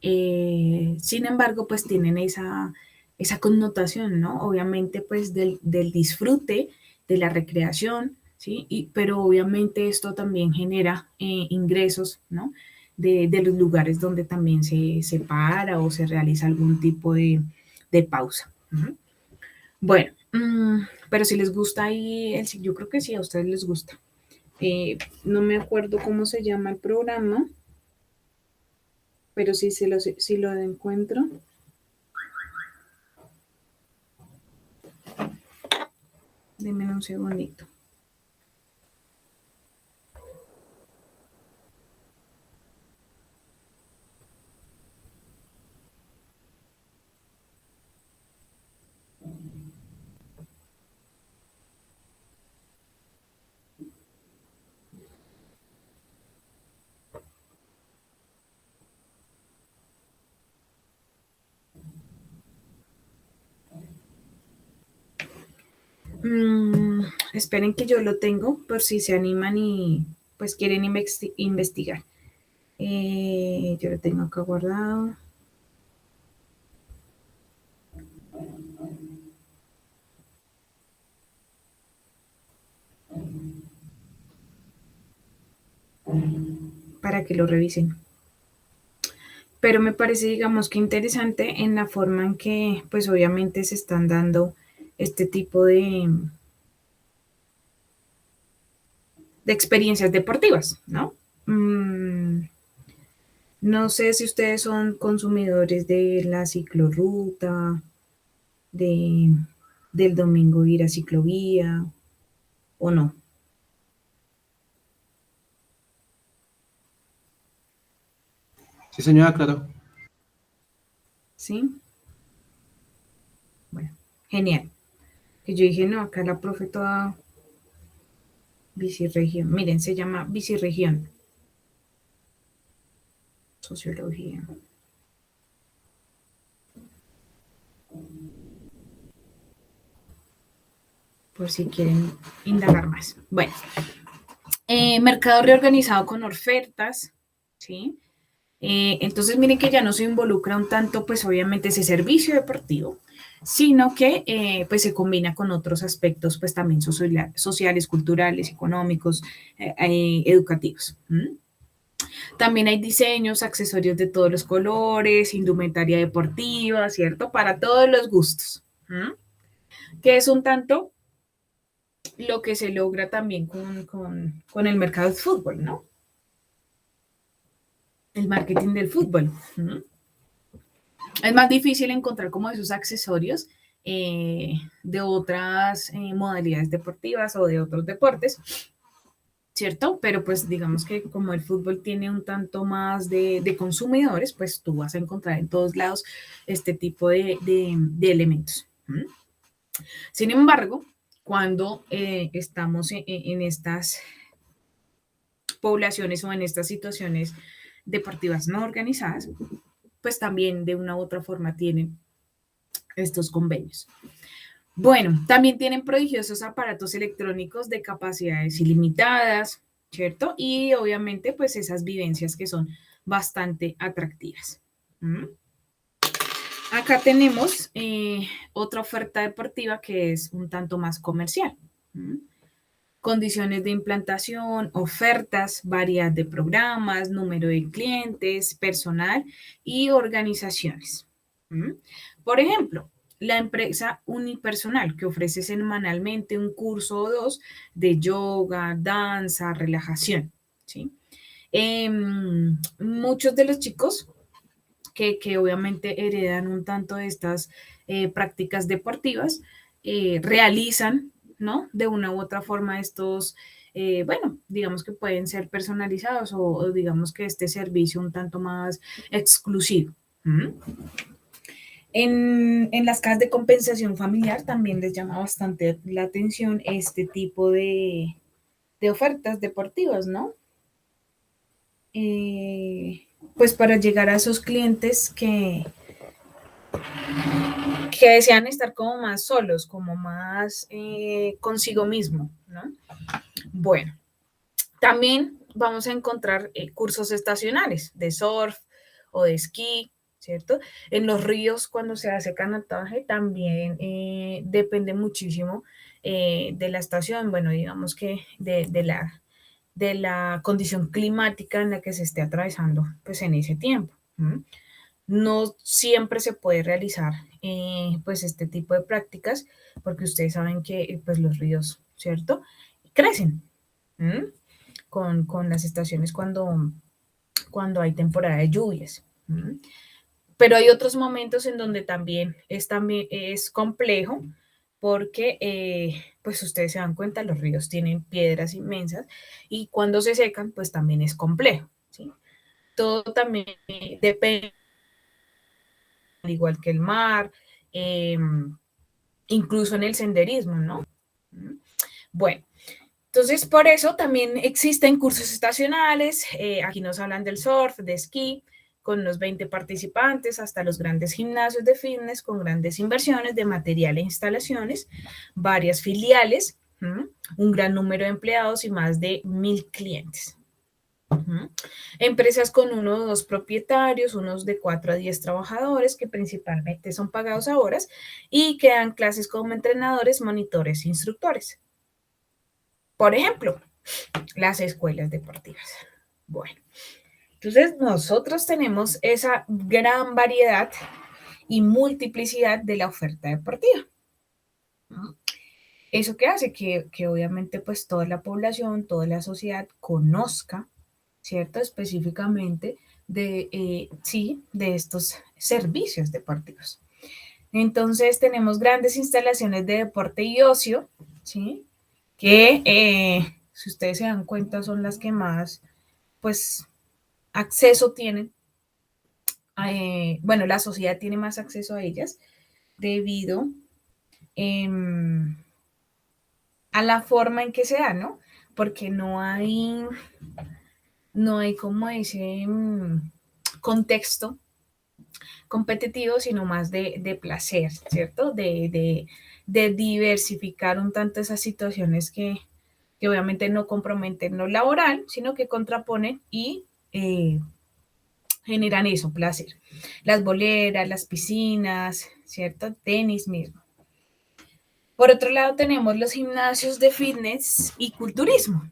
Sin embargo, pues tienen esa connotación, ¿no? Obviamente, pues del disfrute, de la recreación, ¿sí? Pero obviamente esto también genera ingresos, ¿no? De los lugares donde también se para o se realiza algún tipo de pausa. ¿Uh? Bueno, pero si les gusta ahí, yo creo que sí, a ustedes les gusta. No me acuerdo cómo se llama el programa, pero si lo encuentro. Denme un segundito. Esperen que yo lo tengo por si se animan y pues quieren investigar. Yo lo tengo acá guardado. Para que lo revisen. Pero me parece, digamos, que interesante en la forma en que, pues obviamente se están dando este tipo de experiencias deportivas, ¿no? No sé si ustedes son consumidores de la ciclorruta, de, del domingo ir a ciclovía o no.
Sí, señora, claro.
¿Sí? Bueno, genial. Que yo dije, no, acá la profe toda biciregión. Miren, se llama biciregión. Sociología. Por si quieren indagar más. Bueno, mercado reorganizado con ofertas, ¿sí? Entonces, miren que ya no se involucra un tanto, pues obviamente ese servicio deportivo, sino que pues se combina con otros aspectos, pues también sociales, culturales, económicos, educativos. También hay diseños, accesorios de todos los colores, indumentaria deportiva, ¿cierto? Para todos los gustos. Que es un tanto lo que se logra también con el mercado del fútbol, ¿no? El marketing del fútbol. Es más difícil encontrar como esos accesorios de otras modalidades deportivas o de otros deportes, ¿cierto? Pero pues digamos que como el fútbol tiene un tanto más de consumidores, pues tú vas a encontrar en todos lados este tipo de elementos. Sin embargo, cuando estamos en estas poblaciones o en estas situaciones deportivas no organizadas, pues también de una u otra forma tienen estos convenios. Bueno, también tienen prodigiosos aparatos electrónicos de capacidades ilimitadas, ¿cierto? Y obviamente pues esas vivencias que son bastante atractivas. Acá tenemos otra oferta deportiva que es un tanto más comercial. Condiciones de implantación, ofertas, variedad de programas, número de clientes, personal y organizaciones. Por ejemplo, la empresa unipersonal que ofrece semanalmente un curso o dos de yoga, danza, relajación. ¿Sí? Muchos de los chicos que obviamente heredan un tanto de estas prácticas deportivas, realizan, ¿no? De una u otra forma estos, bueno, digamos que pueden ser personalizados o digamos que este servicio un tanto más exclusivo. En las casas de compensación familiar también les llama bastante la atención este tipo de ofertas deportivas, ¿no? pues para llegar a esos clientes que desean estar como más solos, como más consigo mismo, ¿no? Bueno, también vamos a encontrar cursos estacionales de surf o de esquí, ¿cierto? En los ríos, cuando se hace canotaje, también depende muchísimo de la estación, bueno, digamos que de la condición climática en la que se esté atravesando pues en ese tiempo. No siempre se puede realizar pues este tipo de prácticas porque ustedes saben que pues los ríos, ¿cierto? Crecen con las estaciones cuando hay temporada de lluvias. Pero hay otros momentos en donde también es complejo porque, pues ustedes se dan cuenta, los ríos tienen piedras inmensas y cuando se secan, pues también es complejo, ¿sí? Todo también depende, al igual que el mar, eh, incluso en el senderismo, ¿no? Bueno, entonces por eso también existen cursos estacionales, aquí nos hablan del surf, de esquí, con unos 20 participantes, hasta los grandes gimnasios de fitness con grandes inversiones de material e instalaciones, varias filiales, un gran número de empleados y más de 1000 clientes. Empresas con uno o dos propietarios, unos de 4 a 10 trabajadores que principalmente son pagados a horas y que dan clases como entrenadores, monitores e instructores. Por ejemplo, las escuelas deportivas. Bueno, entonces nosotros tenemos esa gran variedad y multiplicidad de la oferta deportiva. ¿Eso qué hace? Que obviamente pues toda la población, toda la sociedad conozca, ¿cierto? Específicamente sí, de estos servicios deportivos. Entonces tenemos grandes instalaciones de deporte y ocio, ¿sí? Que si ustedes se dan cuenta son las que más, pues, acceso tienen. Bueno, la sociedad tiene más acceso a ellas debido eh, a la forma en que se da, ¿no? Porque no hay como ese contexto competitivo, sino más de placer, ¿cierto? De diversificar un tanto esas situaciones que obviamente no comprometen lo laboral, sino que contraponen y generan eso, placer. Las boleras, las piscinas, ¿cierto? Tenis mismo. Por otro lado, tenemos los gimnasios de fitness y culturismo,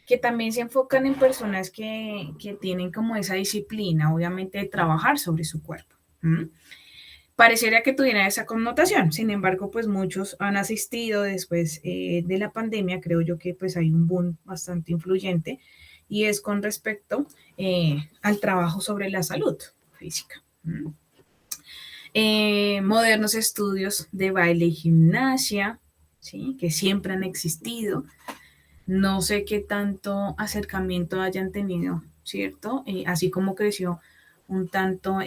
que también se enfocan en personas que tienen como esa disciplina, obviamente, de trabajar sobre su cuerpo. Pareciera que tuviera esa connotación, sin embargo, pues muchos han asistido después de la pandemia, creo yo que pues hay un boom bastante influyente y es con respecto al trabajo sobre la salud física. Modernos estudios de baile y gimnasia, ¿sí? Que siempre han existido. No sé qué tanto acercamiento hayan tenido, ¿cierto? Así como creció un tanto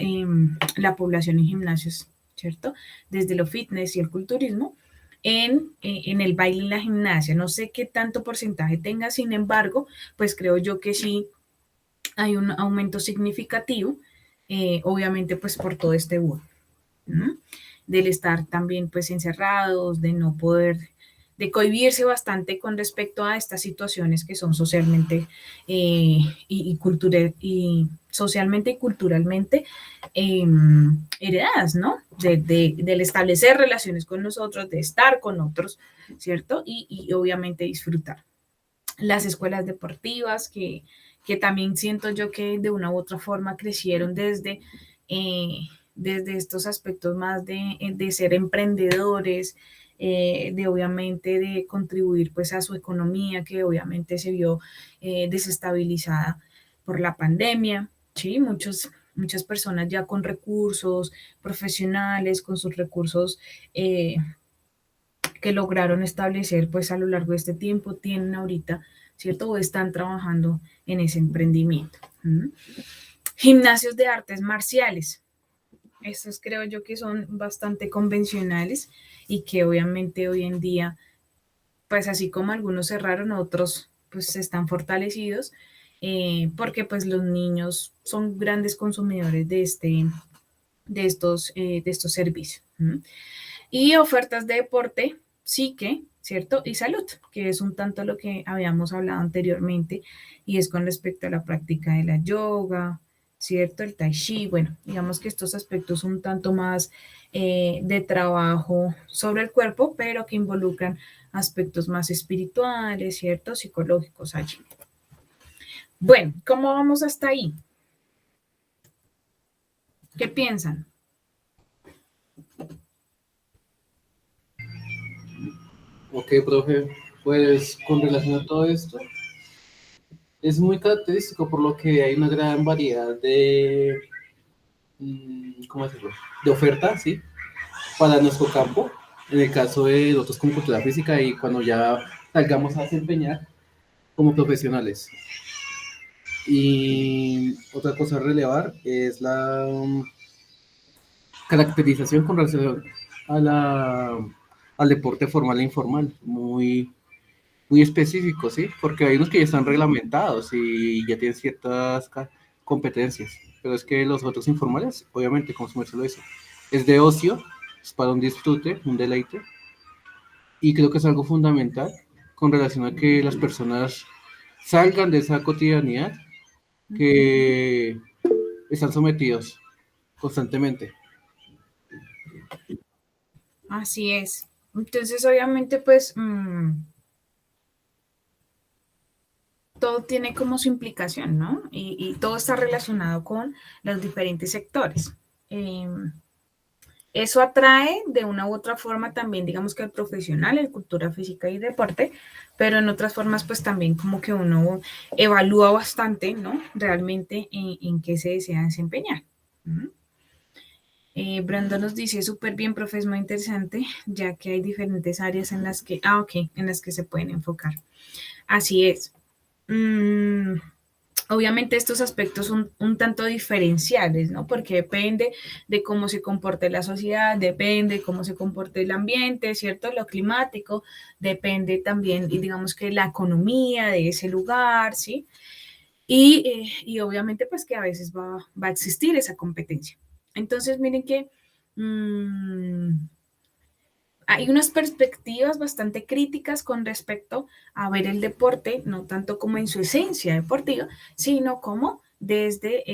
la población en gimnasios, ¿cierto? Desde lo fitness y el culturismo, en el baile y la gimnasia. No sé qué tanto porcentaje tenga, sin embargo, pues creo yo que sí hay un aumento significativo, obviamente pues por todo este boom. Del estar también pues encerrados, de no poder, de cohibirse bastante con respecto a estas situaciones que son socialmente y socialmente y culturalmente heredadas, ¿no? Del establecer relaciones con nosotros, de estar con otros, ¿cierto? Y obviamente disfrutar. Las escuelas deportivas que también siento yo que de una u otra forma crecieron desde estos aspectos más de ser emprendedores, de obviamente de contribuir pues a su economía que obviamente se vio desestabilizada por la pandemia, ¿sí? Muchas personas ya con recursos profesionales, con sus recursos que lograron establecer pues a lo largo de este tiempo, tienen ahorita, ¿cierto? O están trabajando en ese emprendimiento. Gimnasios de artes marciales. Estos creo yo que son bastante convencionales y que obviamente hoy en día, pues así como algunos cerraron, otros pues están fortalecidos porque pues los niños son grandes consumidores de estos servicios. Y ofertas de deporte, psique, ¿cierto? Y salud, que es un tanto lo que habíamos hablado anteriormente, y es con respecto a la práctica de la yoga, ¿cierto? El tai chi, bueno, digamos que estos aspectos un tanto más de trabajo sobre el cuerpo, pero que involucran aspectos más espirituales, ¿cierto? Psicológicos allí. Bueno, ¿cómo vamos hasta ahí? ¿Qué piensan?
Ok, profe, pues con relación a todo esto, es muy característico por lo que hay una gran variedad de, ¿cómo decirlo? De oferta, ¿sí? Para nuestro campo, en el caso de nosotros como cultura física y cuando ya salgamos a desempeñar como profesionales. Y otra cosa a relevar es la caracterización con relación a al deporte formal e informal, muy específico, ¿sí? Porque hay unos que ya están reglamentados y ya tienen ciertas competencias, pero es que los otros informales, obviamente, como su merced lo dice, es de ocio, es para un disfrute, un deleite, y creo que es algo fundamental con relación a que las personas salgan de esa cotidianidad que están sometidos constantemente.
Así es. Entonces, obviamente, pues todo tiene como su implicación, ¿no? Y todo está relacionado con los diferentes sectores. Eh, Eso atrae de una u otra forma también, digamos que al profesional, en cultura física y deporte, pero en otras formas pues también como que uno evalúa bastante, ¿no? Realmente en qué se desea desempeñar. Brando nos dice súper bien, profe, es muy interesante, ya que hay diferentes áreas en las que, en las que se pueden enfocar. Así es. Mm, Obviamente estos aspectos son un tanto diferenciales, ¿no? Porque depende de cómo se comporte la sociedad, depende de cómo se comporte el ambiente, ¿cierto? Lo climático, depende también, y digamos que la economía de ese lugar, ¿sí? Y obviamente pues que a veces va a existir esa competencia. Entonces miren que mmm, hay unas perspectivas bastante críticas con respecto a ver el deporte, no tanto como en su esencia deportiva, sino como desde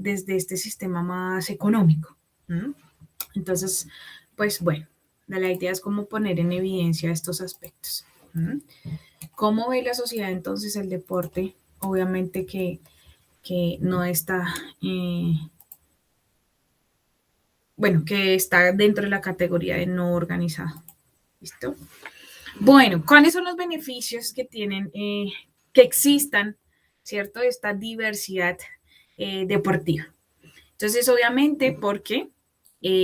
este sistema más económico. ¿Mm? Entonces, pues bueno, la idea es como poner en evidencia estos aspectos. ¿Mm? ¿Cómo ve la sociedad entonces el deporte? Obviamente que no está, bueno, que está dentro de la categoría de no organizado. ¿Listo? Bueno, ¿cuáles son los beneficios que tienen que existan, ¿cierto? Esta diversidad deportiva. Entonces, obviamente, porque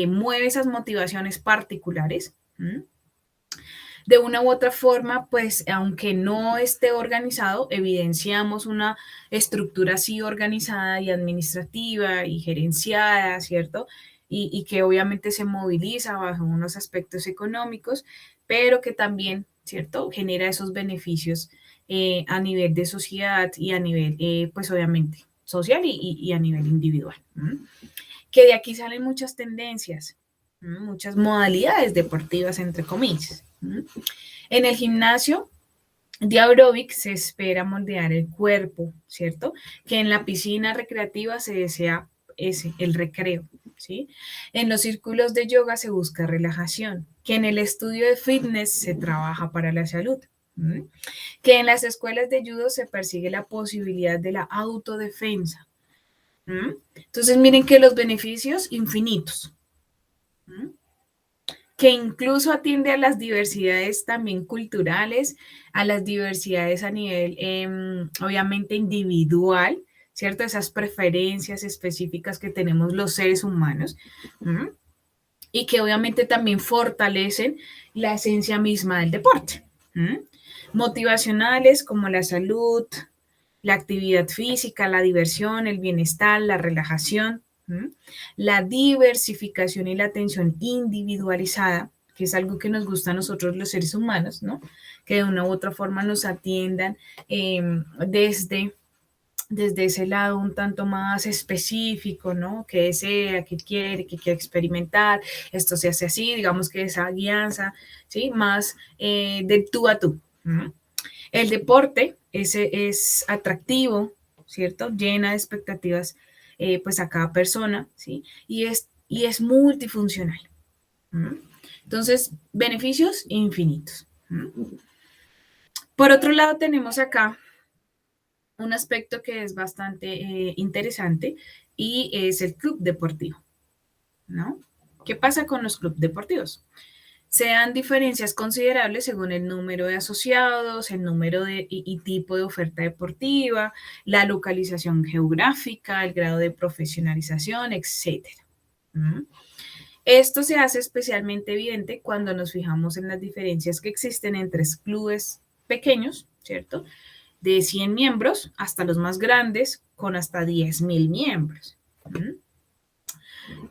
mueve esas motivaciones particulares. ¿Mm? De una u otra forma, pues, aunque no esté organizado, evidenciamos una estructura así organizada y administrativa y gerenciada, ¿cierto? Y que obviamente se moviliza bajo unos aspectos económicos, pero que también, ¿cierto? Genera esos beneficios a nivel de sociedad y a nivel, pues obviamente, social y a nivel individual. Que de aquí salen muchas tendencias, muchas modalidades deportivas, entre comillas. En el gimnasio de aeróbic se espera moldear el cuerpo, ¿cierto? Que en la piscina recreativa se desea ese, el recreo, ¿sí? En los círculos de yoga se busca relajación, que en el estudio de fitness se trabaja para la salud, que en las escuelas de judo se persigue la posibilidad de la autodefensa. Entonces miren que los beneficios infinitos, que incluso atiende a las diversidades también culturales, a las diversidades a nivel, obviamente, individual, ¿cierto? Esas preferencias específicas que tenemos los seres humanos, ¿m? Y que obviamente también fortalecen la esencia misma del deporte. ¿M? Motivacionales como la salud, la actividad física, la diversión, el bienestar, la relajación, la diversificación y la atención individualizada, que es algo que nos gusta a nosotros los seres humanos, ¿no? Que de una u otra forma nos atiendan desde desde ese lado un tanto más específico, ¿no? ¿Qué desea, qué quiere experimentar? Esto se hace así, digamos que esa guianza, ¿sí? Más de tú a tú. ¿Mm? El deporte ese es atractivo, ¿cierto? Llena de expectativas pues a cada persona, ¿sí? Y es multifuncional. ¿Mm? Entonces, beneficios infinitos. ¿Mm? Por otro lado, tenemos acá un aspecto que es bastante interesante y es el club deportivo, ¿no? ¿Qué pasa con los clubes deportivos? Se dan diferencias considerables según el número de asociados, el número y tipo de oferta deportiva, la localización geográfica, el grado de profesionalización, etcétera. ¿Mm? Esto se hace especialmente evidente cuando nos fijamos en las diferencias que existen entre clubes pequeños, ¿cierto? De 100 miembros hasta los más grandes con hasta 10.000 miembros. ¿Mm?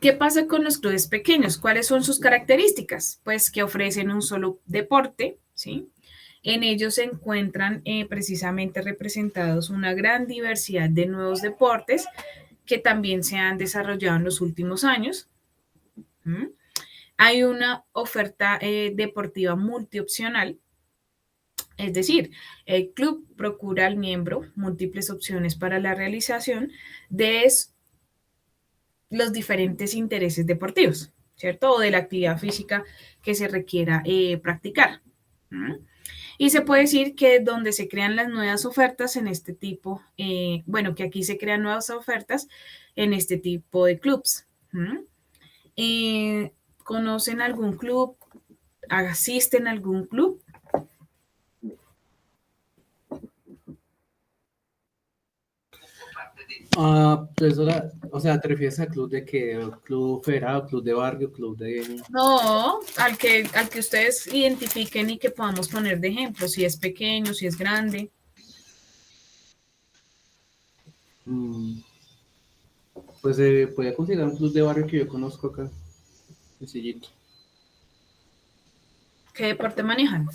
¿Qué pasa con los clubes pequeños? ¿Cuáles son sus características? Pues que ofrecen un solo deporte, ¿sí? En ellos se encuentran precisamente representados una gran diversidad de nuevos deportes que también se han desarrollado en los últimos años. ¿Mm? Hay una oferta deportiva multiopcional, es decir, el club procura al miembro múltiples opciones para la realización de los diferentes intereses deportivos, ¿cierto? O de la actividad física que se requiera practicar. ¿Mm? Y se puede decir que donde se crean las nuevas ofertas en este tipo, bueno, que aquí se crean nuevas ofertas en este tipo de clubs. ¿Mm? ¿Conocen algún club? ¿Asisten a algún club?
Profesora, o sea, ¿te refieres a club de qué? ¿Club federado, club de barrio, club de...?
No, al que ustedes identifiquen y que podamos poner de ejemplo, si es pequeño, si es grande.
Mm, pues podría considerar un club de barrio que yo conozco acá, sencillito.
¿Qué deporte manejan?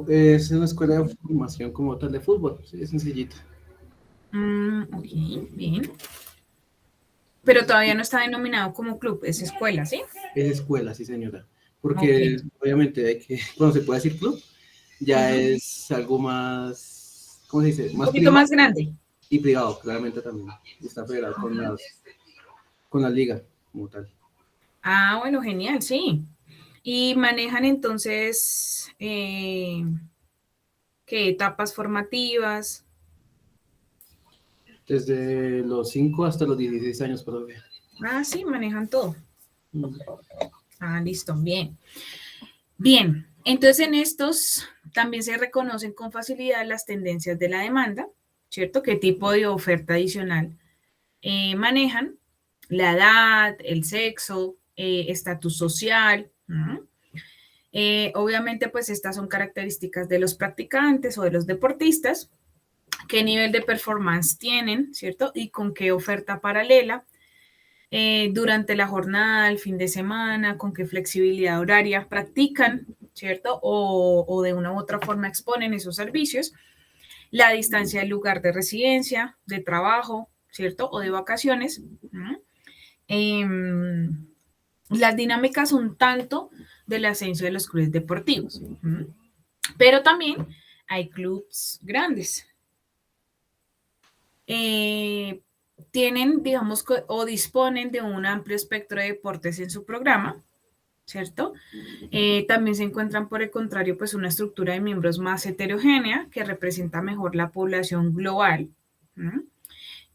Es una escuela de formación como tal de fútbol, sí, es sencillito.
Ok, bien. Pero todavía no está denominado como club, es escuela, ¿sí?
Es escuela, sí señora.
Ok.
Porque obviamente hay que, cuando se puede decir club, ya
Ujú.
es algo más, ¿cómo se dice?
Un
Más
poquito
privado
más grande.
y privado, claramente también. Está federado con la liga como tal.
Ah, bueno, genial, sí. Y manejan entonces, ¿qué etapas formativas?
Desde los 5 hasta los 16 años, profe.
Ah, sí, manejan todo.
Mm.
Ah, listo, bien. Bien, entonces en estos también se reconocen con facilidad las tendencias de la demanda, ¿cierto? ¿Qué tipo de oferta adicional manejan? La edad, el sexo, estatus social. Obviamente, pues estas son características de los practicantes o de los deportistas, qué nivel de performance tienen, ¿cierto? Y con qué oferta paralela durante la jornada, el fin de semana, con qué flexibilidad horaria practican, ¿cierto? O de una u otra forma exponen esos servicios, la distancia del lugar de residencia, de trabajo, ¿cierto? O de vacaciones. Eh, las dinámicas un tanto del ascenso de los clubes deportivos, pero también hay clubes grandes. Eh, tienen, digamos, o disponen de un amplio espectro de deportes en su programa, ¿cierto? También se encuentran, por el contrario, pues una estructura de miembros más heterogénea que representa mejor la población global. ¿Mm?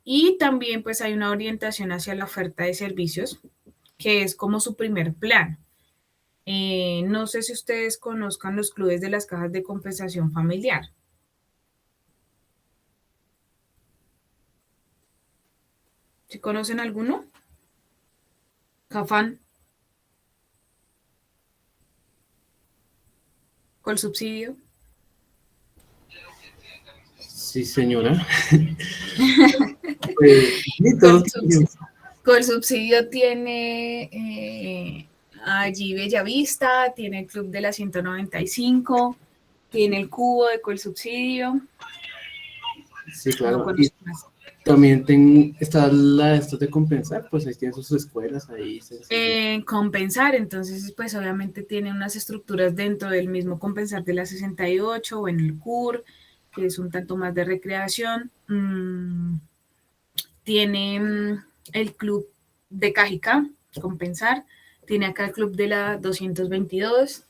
Y también pues hay una orientación hacia la oferta de servicios, que es como su primer plan. No sé si ustedes conozcan los clubes de las cajas de compensación familiar. ¿Sí conocen alguno? Cafán, con subsidio.
Sí, señora. Pues, sí, todos
Colsubsidio, Colsubsidio tiene allí Bellavista, tiene el Club de la 195, tiene el Cubo de Colsubsidio.
Sí,
No
claro. Y
conozco más.
también está esto de compensar, pues ahí tienen sus escuelas ahí sencillas.
Compensar, entonces, pues obviamente tiene unas estructuras dentro del mismo compensar de la 68 o en el CUR, que es un tanto más de recreación. Tiene el club de Cajicá, compensar. Tiene acá el club de la 222.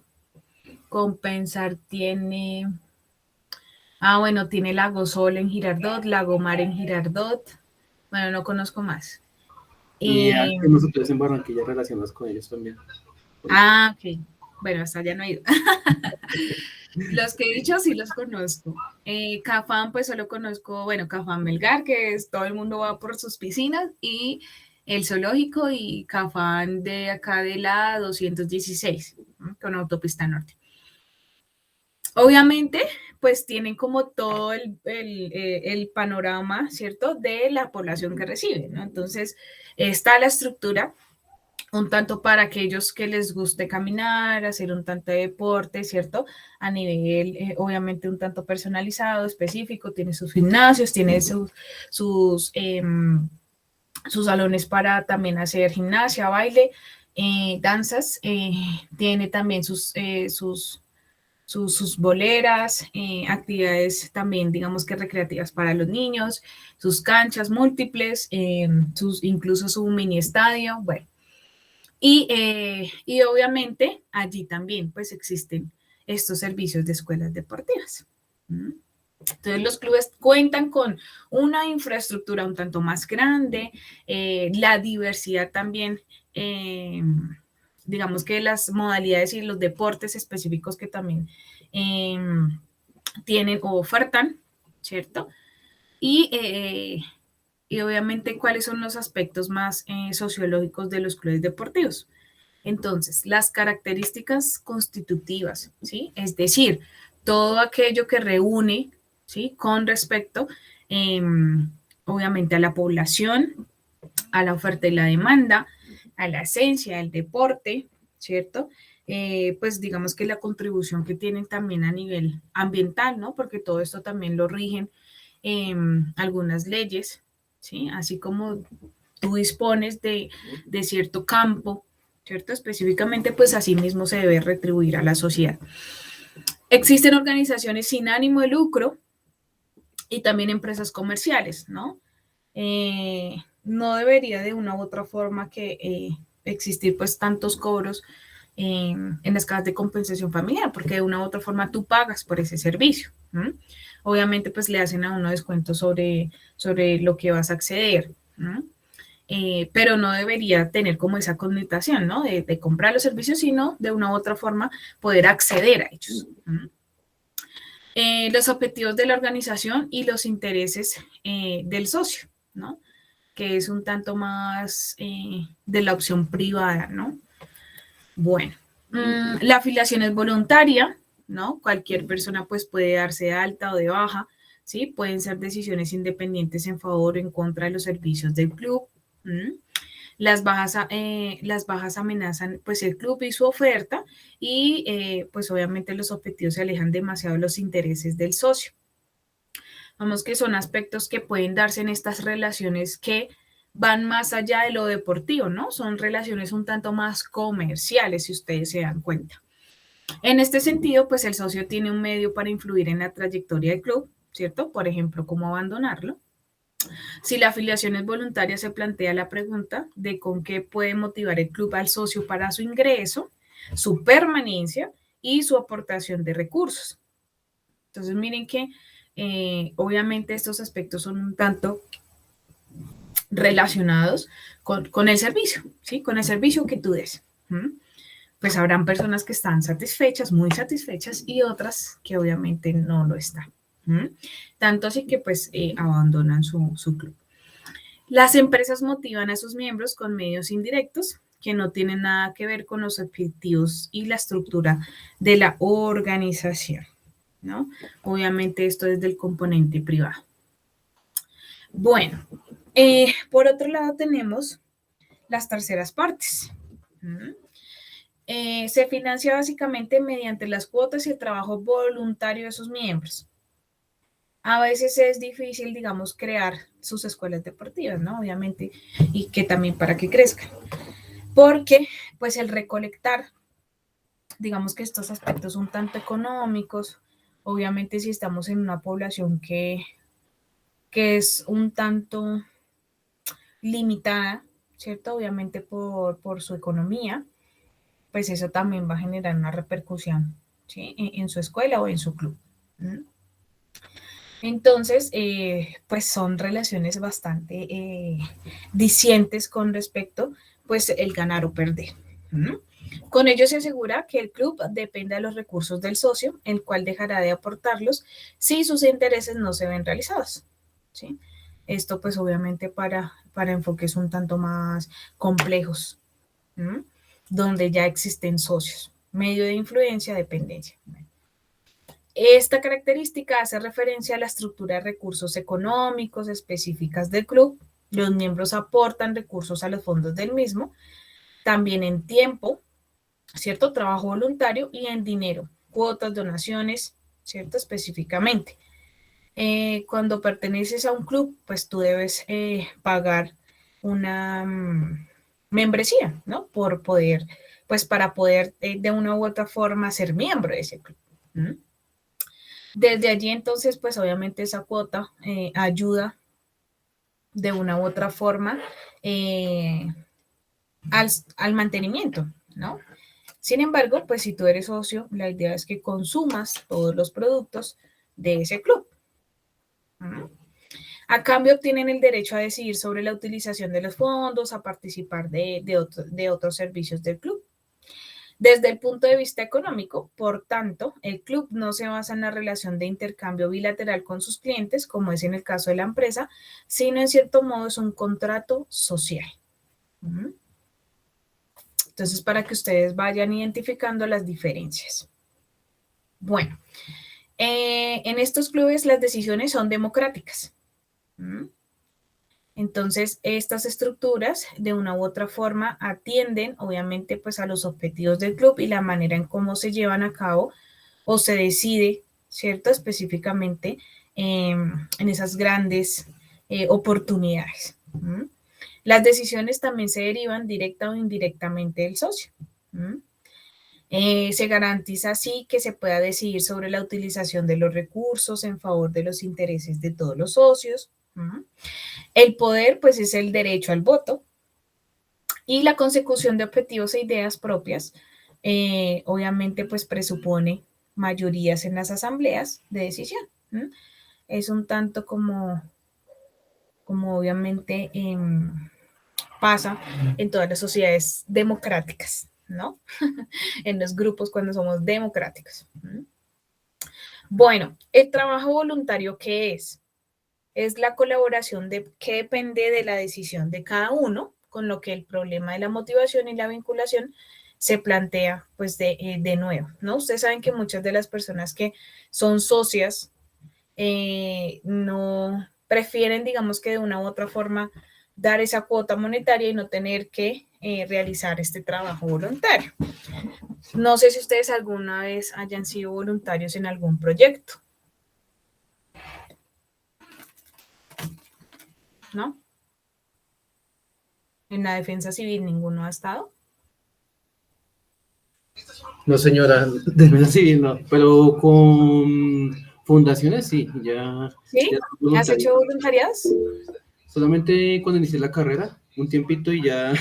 Compensar tiene. Bueno, tiene Lago Sol en Girardot, Lago Mar en Girardot. Bueno, no conozco más.
Y hay
Eh,
unos hoteles en Barranquilla relacionados con ellos también.
ok. Bueno, hasta allá no he ido. Los que he dicho sí los conozco. Cafán, pues solo conozco, bueno, Cafán Melgar, que es todo el mundo va por sus piscinas, y el zoológico y Cafán de acá de la 216, ¿no? Con autopista norte. Obviamente, pues tienen como todo el panorama, ¿cierto?, de la población que recibe, ¿no? Entonces, está la estructura un tanto para aquellos que les guste caminar, hacer un tanto de deporte, ¿cierto? A nivel, obviamente, un tanto personalizado, específico, tiene sus gimnasios, tiene sus salones para también hacer gimnasia, baile, danzas, tiene también sus boleras, actividades también, digamos que recreativas para los niños, sus canchas múltiples, incluso su mini estadio, bueno. Y obviamente allí también pues existen estos servicios de escuelas deportivas. Entonces los clubes cuentan con una infraestructura un tanto más grande, la diversidad también, digamos que las modalidades y los deportes específicos que también eh, tienen o ofertan, ¿cierto? Y obviamente cuáles son los aspectos más sociológicos de los clubes deportivos. Entonces, las características constitutivas, ¿sí? Es decir, todo aquello que reúne, ¿sí? Con respecto, eh, obviamente, a la población, a la oferta y la demanda, a la esencia del deporte, ¿cierto? Pues digamos que la contribución que tienen también a nivel ambiental, ¿no? Porque todo esto también lo rigen algunas leyes, ¿sí? Así como tú dispones de cierto campo, ¿cierto? Específicamente, pues así mismo se debe retribuir a la sociedad. Existen organizaciones sin ánimo de lucro y también empresas comerciales, ¿no? No debería de una u otra forma que existir pues tantos cobros en las cajas de compensación familiar, porque de una u otra forma tú pagas por ese servicio. ¿Mm? Obviamente pues le hacen a uno descuentos sobre lo que vas a acceder. Pero no debería tener como esa connotación, ¿no? De comprar los servicios, sino de una u otra forma poder acceder a ellos. Los objetivos de la organización y los intereses del socio, ¿no? Que es un tanto más de la opción privada, ¿no? Bueno, la afiliación es voluntaria, ¿no? Cualquier persona pues puede darse de alta o de baja, ¿sí? Pueden ser decisiones independientes en favor o en contra de los servicios del club. Las bajas amenazan pues el club y su oferta y pues obviamente los objetivos se alejan demasiado de los intereses del socio. Vamos que son aspectos que pueden darse en estas relaciones que van más allá de lo deportivo, ¿no? Son relaciones un tanto más comerciales, si ustedes se dan cuenta. En este sentido, pues el socio tiene un medio para influir en la trayectoria del club, ¿cierto? Por ejemplo, cómo abandonarlo. Si la afiliación es voluntaria, se plantea la pregunta de con qué puede motivar el club al socio para su ingreso, su permanencia y su aportación de recursos. Entonces, miren que obviamente estos aspectos son un tanto relacionados con el servicio, ¿sí? Con el servicio que tú des. Pues habrán personas que están satisfechas, muy satisfechas, y otras que obviamente no lo están. Tanto así que pues abandonan su club. Las empresas motivan a sus miembros con medios indirectos que no tienen nada que ver con los objetivos y la estructura de la organización, ¿no? Obviamente esto es del componente privado. Bueno, por otro lado tenemos las terceras partes. Se financia básicamente mediante las cuotas y el trabajo voluntario de sus miembros. A veces es difícil, digamos, crear sus escuelas deportivas, ¿no? Obviamente, y que también para que crezcan. Porque, pues, el recolectar, digamos que estos aspectos un tanto económicos, obviamente si estamos en una población que es un tanto limitada, ¿cierto? Obviamente por su economía, pues eso también va a generar una repercusión, ¿sí? En su escuela o en su club. ¿Mm? Entonces, pues son relaciones bastante dicientes con respecto, pues, el ganar o perder. ¿Mm? Con ello se asegura que el club depende de los recursos del socio, el cual dejará de aportarlos si sus intereses no se ven realizados. ¿Sí? Esto, pues, obviamente para enfoques un tanto más complejos, ¿Mm? Donde ya existen socios, medio de influencia, dependencia. Esta característica hace referencia a la estructura de recursos económicos específicas del club. Los miembros aportan recursos a los fondos del mismo, también en tiempo, ¿cierto? Trabajo voluntario y en dinero, cuotas, donaciones, ¿cierto? Específicamente. Cuando perteneces a un club, pues tú debes pagar una membresía, ¿no? Por poder, pues para poder de una u otra forma ser miembro de ese club. ¿Mm? Desde allí entonces, pues obviamente esa cuota ayuda de una u otra forma eh, al mantenimiento, ¿no? Sin embargo, pues si tú eres socio, la idea es que consumas todos los productos de ese club. ¿Mm? A cambio, obtienen el derecho a decidir sobre la utilización de los fondos, a participar de otros servicios del club. Desde el punto de vista económico, por tanto, el club no se basa en la relación de intercambio bilateral con sus clientes, como es en el caso de la empresa, sino en cierto modo es un contrato social. Entonces, para que ustedes vayan identificando las diferencias. Bueno, en estos clubes las decisiones son democráticas. Entonces, estas estructuras de una u otra forma atienden, obviamente, pues a los objetivos del club y la manera en cómo se llevan a cabo o se decide, ¿cierto? Específicamente en esas grandes oportunidades. ¿Mm? Las decisiones también se derivan directa o indirectamente del socio. ¿Mm? Se garantiza así que se pueda decidir sobre la utilización de los recursos en favor de los intereses de todos los socios. ¿Mm? El poder, pues, es el derecho al voto y la consecución de objetivos e ideas propias, obviamente, pues, presupone mayorías en las asambleas de decisión. ¿Mm? Es un tanto como obviamente pasa en todas las sociedades democráticas, ¿no? En los grupos cuando somos democráticos. ¿Mm? Bueno, el trabajo voluntario, ¿qué es? Es la colaboración que depende de la decisión de cada uno, con lo que el problema de la motivación y la vinculación se plantea pues de nuevo, ¿no? Ustedes saben que muchas de las personas que son socias no prefieren, digamos que de una u otra forma, dar esa cuota monetaria y no tener que realizar este trabajo voluntario. No sé si ustedes alguna vez hayan sido voluntarios en algún proyecto, ¿no? En la defensa civil ninguno ha estado.
No, señora, de menos sí, no, pero con fundaciones sí,
¿Sí?
ya
¿Has
voluntario.
hecho voluntariados?
Solamente cuando inicié la carrera, un tiempito y ya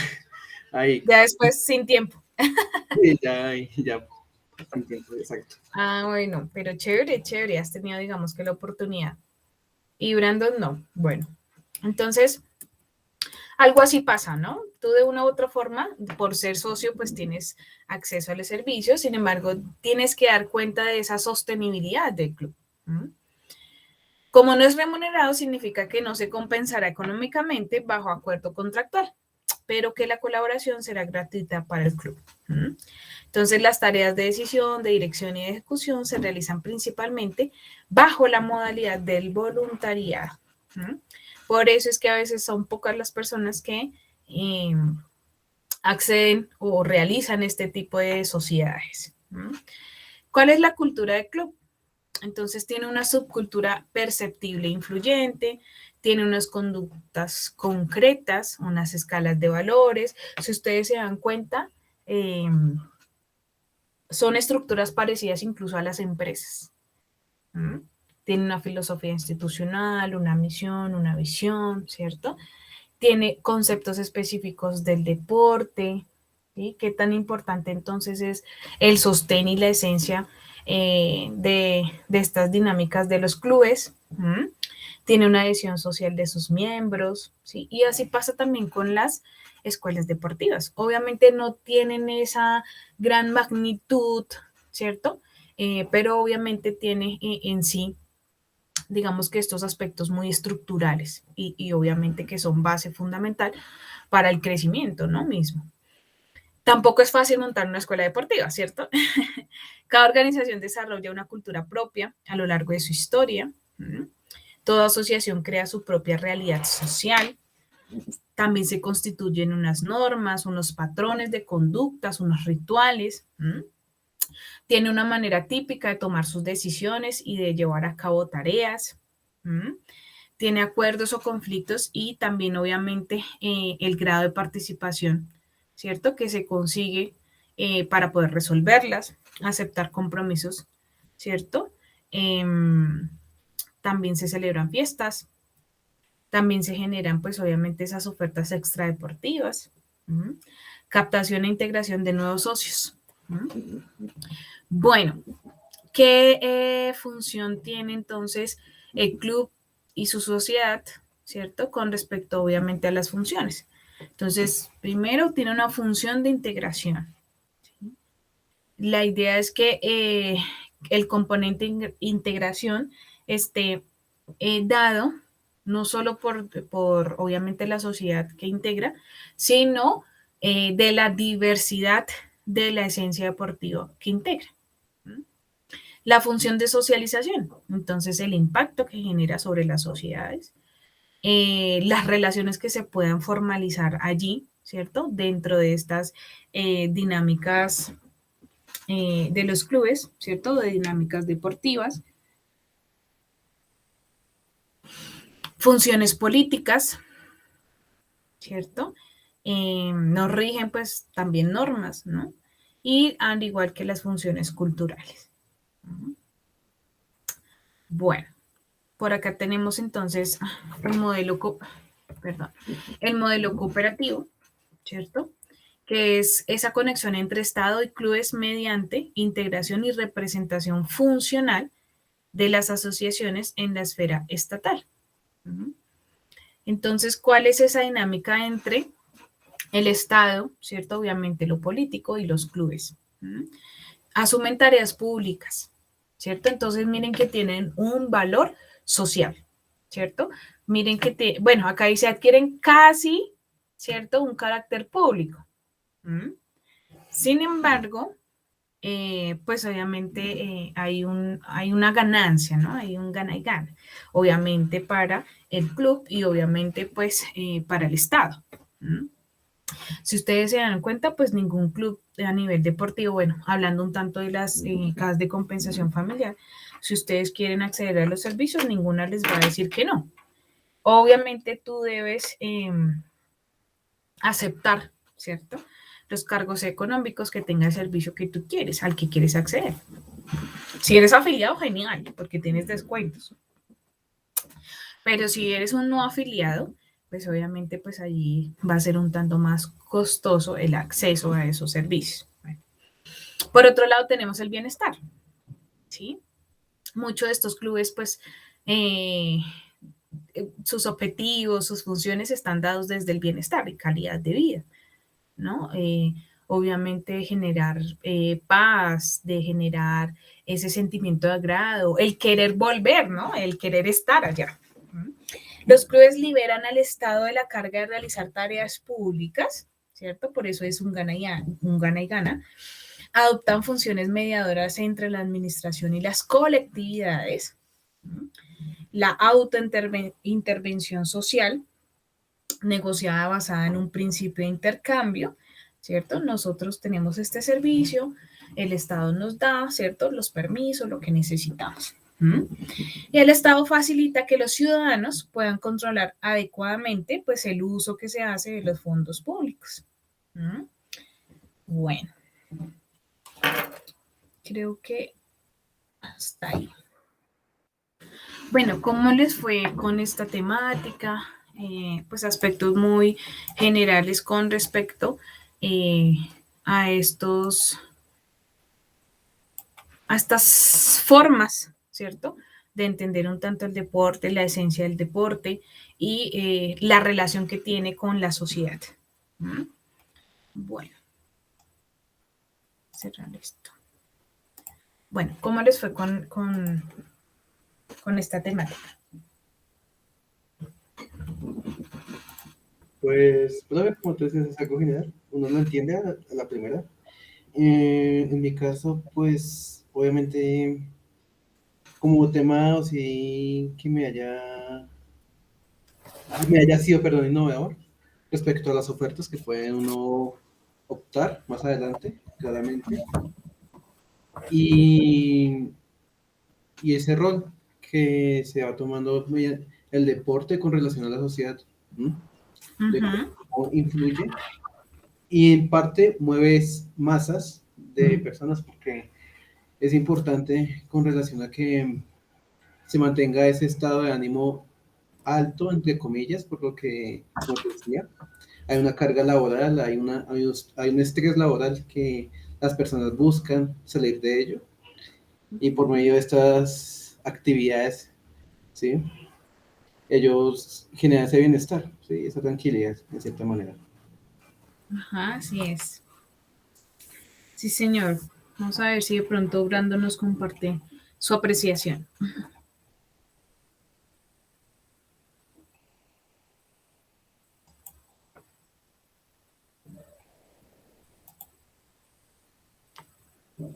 ahí,
Ya después sin tiempo.
ya, sin tiempo, exacto.
Ah, bueno, pero chévere, chévere. Has tenido, digamos que la oportunidad. Y Brandon no. Bueno, entonces, algo así pasa, ¿no? Tú de una u otra forma, por ser socio, pues tienes acceso a los servicios, sin embargo, tienes que dar cuenta de esa sostenibilidad del club. ¿Mm? Como no es remunerado, significa que no se compensará económicamente bajo acuerdo contractual, pero que la colaboración será gratuita para el club. ¿Mm? Entonces, las tareas de decisión, de dirección y de ejecución se realizan principalmente bajo la modalidad del voluntariado. ¿Mm? Por eso es que a veces son pocas las personas que acceden o realizan este tipo de sociedades. ¿Mm? ¿Cuál es la cultura del club? Entonces tiene una subcultura perceptible e influyente, tiene unas conductas concretas, unas escalas de valores. Si ustedes se dan cuenta, son estructuras parecidas incluso a las empresas. ¿Mm? Tiene una filosofía institucional, una misión, una visión, ¿cierto? Tiene conceptos específicos del deporte, ¿sí? ¿Qué tan importante entonces es el sostén y la esencia de estas dinámicas de los clubes? ¿Mm? Tiene una adhesión social de sus miembros, ¿sí? Y así pasa también con las escuelas deportivas. Obviamente no tienen esa gran magnitud, ¿cierto? Pero obviamente tiene en sí, digamos que estos aspectos muy estructurales y obviamente que son base fundamental para el crecimiento, ¿no? Mismo. Tampoco es fácil montar una escuela deportiva, ¿cierto? Cada organización desarrolla una cultura propia a lo largo de su historia. Toda asociación crea su propia realidad social. También se constituyen unas normas, unos patrones de conductas, unos rituales. Tiene una manera típica de tomar sus decisiones y de llevar a cabo tareas. Tiene acuerdos o conflictos y también obviamente el grado de participación, ¿cierto? Que se consigue para poder resolverlas, aceptar compromisos, ¿cierto? También se celebran fiestas, también se generan pues obviamente esas ofertas extradeportivas, captación e integración de nuevos socios. Bueno, ¿qué función tiene entonces el club y su sociedad, ¿cierto? Con respecto obviamente a las funciones. Entonces, primero tiene una función de integración. ¿Sí? La idea es que el componente integración esté dado no solo por obviamente la sociedad que integra, sino de la diversidad de la esencia deportiva que integra. La función de socialización, entonces el impacto que genera sobre las sociedades, las relaciones que se puedan formalizar allí, ¿cierto? Dentro de estas dinámicas de los clubes, ¿cierto? De dinámicas deportivas. Funciones políticas, ¿cierto? Nos rigen pues también normas, ¿no? Y al igual que las funciones culturales. Bueno, por acá tenemos entonces perdón, el modelo cooperativo, ¿cierto? Que es esa conexión entre Estado y clubes mediante integración y representación funcional de las asociaciones en la esfera estatal. Entonces, ¿cuál es esa dinámica entre el Estado, ¿cierto? Obviamente lo político y los clubes? Asumen tareas públicas, ¿cierto? Entonces, miren que tienen un valor social, ¿cierto? Miren que, bueno, acá dice adquieren casi, ¿cierto? Un carácter público. Sin embargo, pues obviamente hay una ganancia, ¿no? Hay un gana y gana, obviamente para el club y obviamente pues para el Estado. Si ustedes se dan cuenta, pues ningún club a nivel deportivo, bueno, hablando un tanto de las casas de compensación familiar, si ustedes quieren acceder a los servicios, ninguna les va a decir que no. Obviamente tú debes aceptar, ¿cierto? Los cargos económicos que tenga el servicio que tú quieres, al que quieres acceder. Si eres afiliado, genial, porque tienes descuentos. Pero si eres un no afiliado, pues obviamente pues allí va a ser un tanto más costoso el acceso a esos servicios. Bueno. Por otro lado tenemos el bienestar, ¿sí? Muchos de estos clubes pues sus objetivos, sus funciones están dados desde el bienestar y calidad de vida, ¿no? Obviamente generar paz, de generar ese sentimiento de agrado, el querer volver, ¿no? El querer estar allá. Los clubes liberan al Estado de la carga de realizar tareas públicas, ¿cierto? Por eso es un gana y gana. Adoptan funciones mediadoras entre la administración y las colectividades. La autointervención social, negociada basada en un principio de intercambio, ¿cierto? Nosotros tenemos este servicio, el Estado nos da, ¿cierto? Los permisos, lo que necesitamos. Y el Estado facilita que los ciudadanos puedan controlar adecuadamente pues, el uso que se hace de los fondos públicos. Bueno, creo que hasta ahí. Bueno, ¿cómo les fue con esta temática? Pues aspectos muy generales con respecto a estas formas, ¿cierto? De entender un tanto el deporte, la esencia del deporte y la relación que tiene con la sociedad. Bueno, cerrar esto. Bueno, ¿cómo les fue con esta temática?
Pues, a ver, como tú dices, es algo general. Uno lo entiende a la primera. En mi caso, pues, obviamente, como tema, o sí, que me haya sido, perdón, innovador respecto a las ofertas que puede uno optar más adelante, claramente. Y, y ese rol que se va tomando el deporte con relación a la sociedad, de cómo influye y en parte mueves masas de personas porque es importante con relación a que se mantenga ese estado de ánimo alto, entre comillas, por lo que, como te decía, hay una carga laboral, hay un estrés laboral que las personas buscan salir de ello y por medio de estas actividades, ¿sí? Ellos generan ese bienestar, ¿sí? Esa tranquilidad, de cierta manera.
Ajá, así es. Sí, señor. Vamos a ver si de pronto Brando nos comparte su apreciación.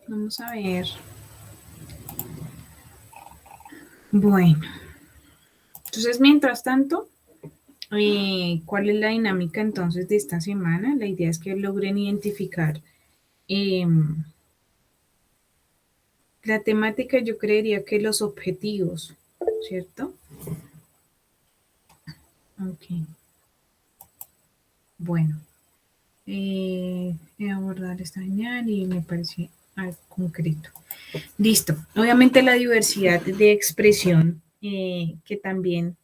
Vamos a ver. Bueno, entonces mientras tanto, ¿cuál es la dinámica entonces de esta semana? La idea es que logren identificar la temática, yo creería que los objetivos, ¿cierto? Ok. Bueno, abordar esta señal y me parece algo concreto. Listo. Obviamente la diversidad de expresión, que también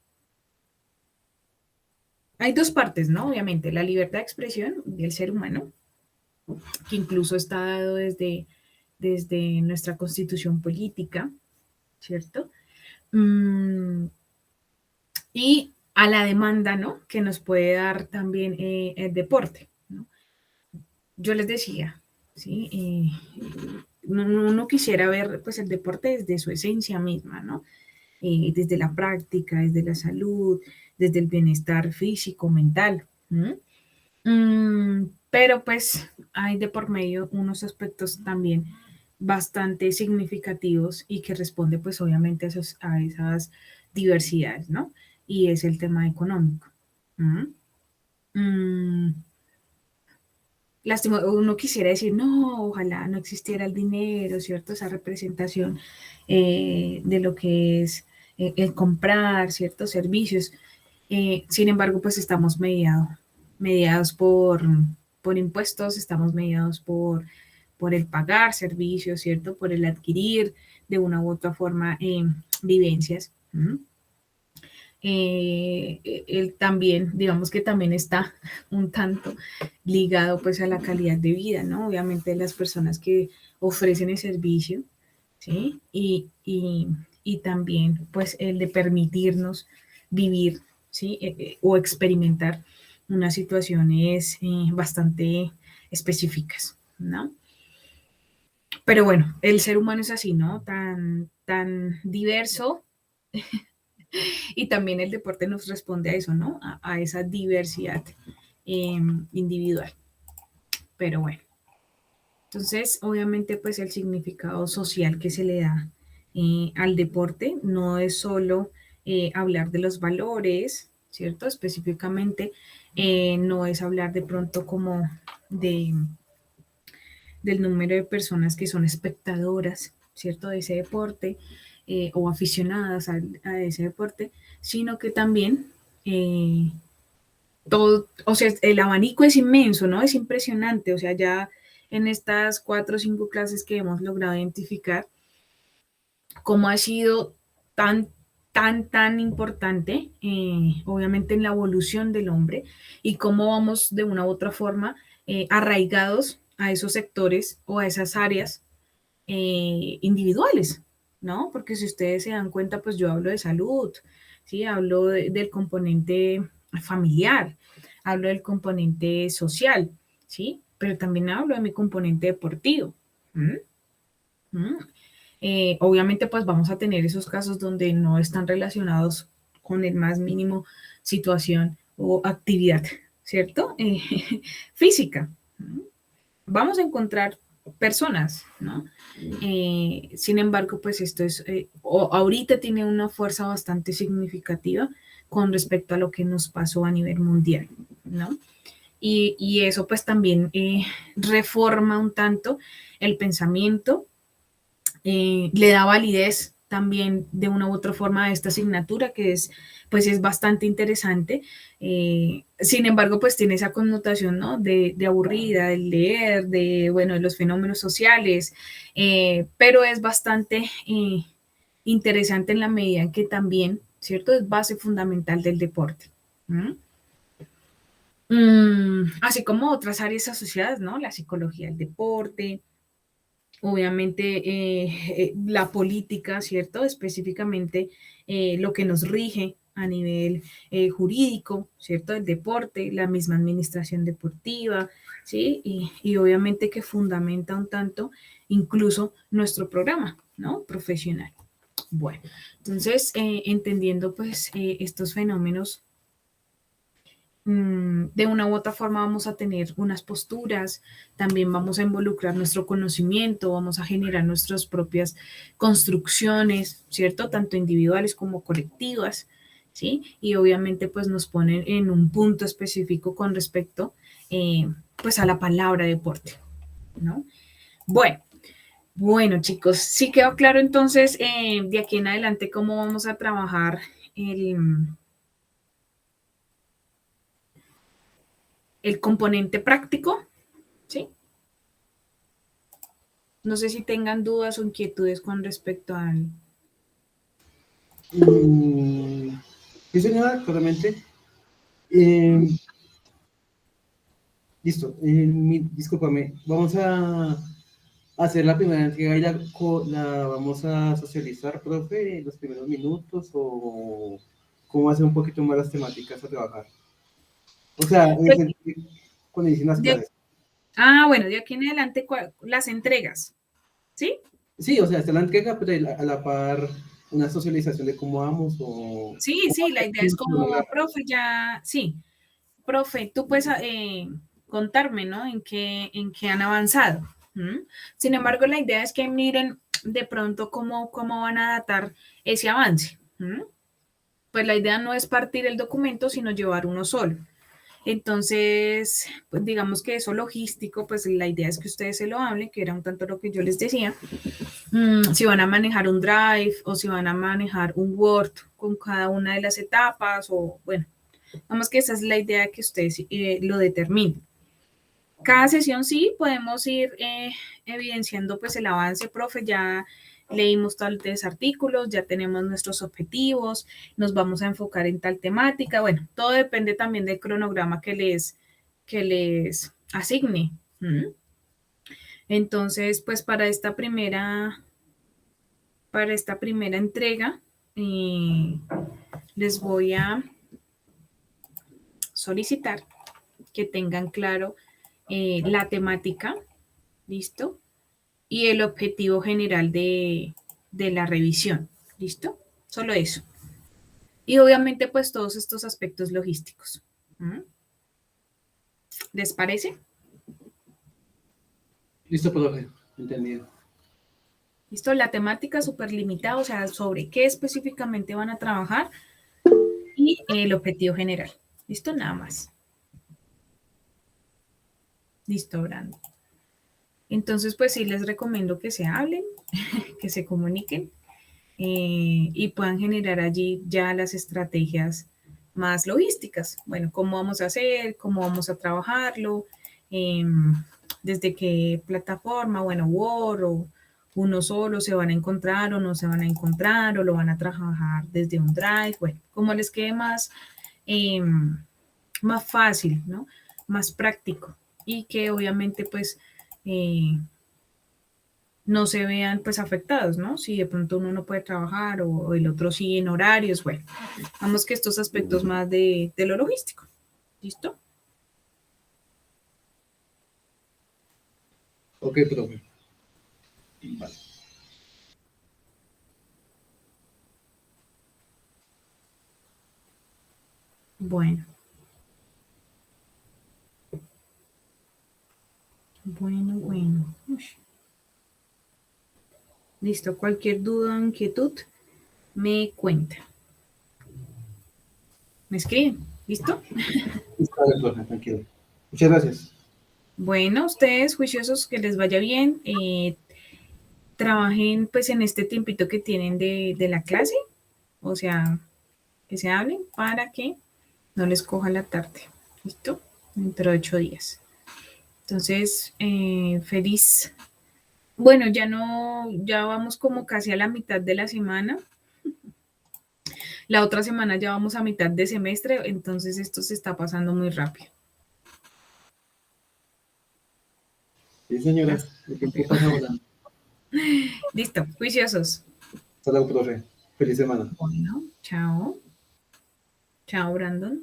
hay dos partes, ¿no? Obviamente, la libertad de expresión del ser humano, que incluso está dado desde nuestra constitución política, ¿cierto? Y a la demanda, ¿no? Que nos puede dar también el deporte, ¿no? Yo les decía, ¿sí? Uno quisiera ver pues el deporte desde su esencia misma, ¿no? Desde la práctica, desde la salud, desde el bienestar físico, mental. Pero pues hay de por medio unos aspectos también bastante significativos y que responde pues obviamente a esas diversidades, ¿no? Y es el tema económico. Mm, Lástima, uno quisiera decir, no, ojalá no existiera el dinero, ¿cierto? Esa representación de lo que es el comprar ciertos servicios. Sin embargo, pues estamos mediados por impuestos, estamos mediados por el pagar servicios, ¿cierto? Por el adquirir de una u otra forma vivencias. Él también, digamos que también está un tanto ligado pues a la calidad de vida, ¿no? Obviamente las personas que ofrecen el servicio, ¿sí? Y también pues el de permitirnos vivir, ¿sí? O experimentar unas situaciones bastante específicas, ¿no? Pero bueno, el ser humano es así, ¿no? Tan diverso y también el deporte nos responde a eso, ¿no? A esa diversidad individual. Pero bueno, entonces obviamente pues el significado social que se le da al deporte no es solo hablar de los valores, ¿cierto? Específicamente no es hablar de pronto como de, del número de personas que son espectadoras, ¿cierto? De ese deporte, o aficionadas a ese deporte, sino que también todo, o sea, el abanico es inmenso, ¿no? Es impresionante, o sea, ya en estas 4 o 5 clases que hemos logrado identificar, cómo ha sido tan importante, obviamente en la evolución del hombre, y cómo vamos de una u otra forma arraigados a esos sectores o a esas áreas individuales, ¿no? Porque si ustedes se dan cuenta, pues yo hablo de salud, ¿sí? Hablo del componente familiar, hablo del componente social, ¿sí? Pero también hablo de mi componente deportivo. ¿Mm? ¿Mm? Obviamente, pues vamos a tener esos casos donde no están relacionados con el más mínimo situación o actividad, ¿cierto? Física. ¿Mm? Vamos a encontrar personas, ¿no? Sin embargo, pues esto es, ahorita tiene una fuerza bastante significativa con respecto a lo que nos pasó a nivel mundial, ¿no? Y eso pues también reforma un tanto el pensamiento, le da validez también de una u otra forma a esta asignatura que es pues es bastante interesante. Sin embargo, pues tiene esa connotación, ¿no? De aburrida, de leer, de, bueno, de los fenómenos sociales, pero es bastante interesante en la medida en que también, ¿cierto? Es base fundamental del deporte. ¿Mm? Así como otras áreas asociadas, ¿no? La psicología del deporte, obviamente la política, ¿cierto? Específicamente lo que nos rige a nivel jurídico, ¿cierto? El deporte, la misma administración deportiva, ¿sí? Y obviamente que fundamenta un tanto incluso nuestro programa, ¿no? Profesional. Bueno, entonces, entendiendo pues estos fenómenos de una u otra forma vamos a tener unas posturas, también vamos a involucrar nuestro conocimiento, vamos a generar nuestras propias construcciones, ¿cierto? Tanto individuales como colectivas, ¿sí? Y obviamente pues nos ponen en un punto específico con respecto pues a la palabra deporte, ¿no? Bueno, bueno chicos, sí quedó claro entonces de aquí en adelante cómo vamos a trabajar el componente práctico, ¿sí? No sé si tengan dudas o inquietudes con respecto al...
Mm, sí, señora, claramente. Eh, listo, discúlpame, vamos a hacer la primera entrega y la vamos a socializar, profe, los primeros minutos o cómo hacer un poquito más las temáticas a trabajar. O sea,
Pues,
cuando inician las
de,
clases.
bueno, de aquí en adelante las entregas, ¿sí?
Sí, o sea, está la entrega, pero a la par una socialización de cómo vamos o
Sí,
cómo
sí, la
hacer
idea es
un
como,
cronograma.
profe, ya, sí, profe, tú puedes contarme, ¿no? En qué han avanzado. ¿Mm? Sin embargo, la idea es que miren de pronto cómo van a datar ese avance. ¿Mm? Pues la idea no es partir el documento, sino llevar uno solo. Entonces, pues digamos que eso logístico, pues la idea es que ustedes se lo hablen, que era un tanto lo que yo les decía. Si van a manejar un Drive o si van a manejar un Word con cada una de las etapas o bueno, vamos que esa es la idea que ustedes lo determinen. Cada sesión sí podemos ir evidenciando pues el avance, profe, ya leímos tales artículos, ya tenemos nuestros objetivos, nos vamos a enfocar en tal temática, bueno, todo depende también del cronograma que les asigne. ¿Mm? Entonces, pues para esta primera entrega, eh, les voy a solicitar que tengan claro la temática, ¿listo? Y el objetivo general de la revisión, ¿listo? Solo eso. Y obviamente, pues todos estos aspectos logísticos. ¿Mm? ¿Les parece?
Listo, profe, entendido.
¿Listo? La temática súper limitada, o sea, sobre qué específicamente van a trabajar y el objetivo general. ¿Listo? Nada más. Listo, Brando. Entonces, pues sí les recomiendo que se hablen, que se comuniquen. y puedan generar allí ya las estrategias más logísticas. Bueno, cómo vamos a hacer, cómo vamos a trabajarlo, desde qué plataforma, bueno, Word o uno solo se van a encontrar o no se van a encontrar o lo van a trabajar desde un Drive, bueno, como les quede más, más fácil, ¿no? Más práctico y que obviamente pues no se vean pues afectados, ¿no? Si de pronto uno no puede trabajar o el otro sí en horarios, bueno, vamos que estos aspectos más de lo logístico. ¿Listo?
Ok, profe. Vale.
Bueno. Bueno. Ush. Listo, cualquier duda o inquietud, me cuenta. Me escriben. ¿Listo?
Está bien, profe, tranquilo. Muchas gracias.
Bueno, ustedes juiciosos, que les vaya bien. Trabajen pues en este tiempito que tienen de la clase. O sea, que se hablen para que no les coja la tarde. ¿Listo? Dentro de 8 días. Entonces, feliz. Bueno, ya no, ya vamos como casi a la mitad de la semana. La otra semana ya vamos a mitad de semestre, entonces esto se está pasando muy rápido.
Sí, señora.
Hasta
El tiempo
luego.
pasa volando.
Listo, juiciosos.
Hasta luego, profe. Feliz semana.
Bueno, chao. Chao, Brandon.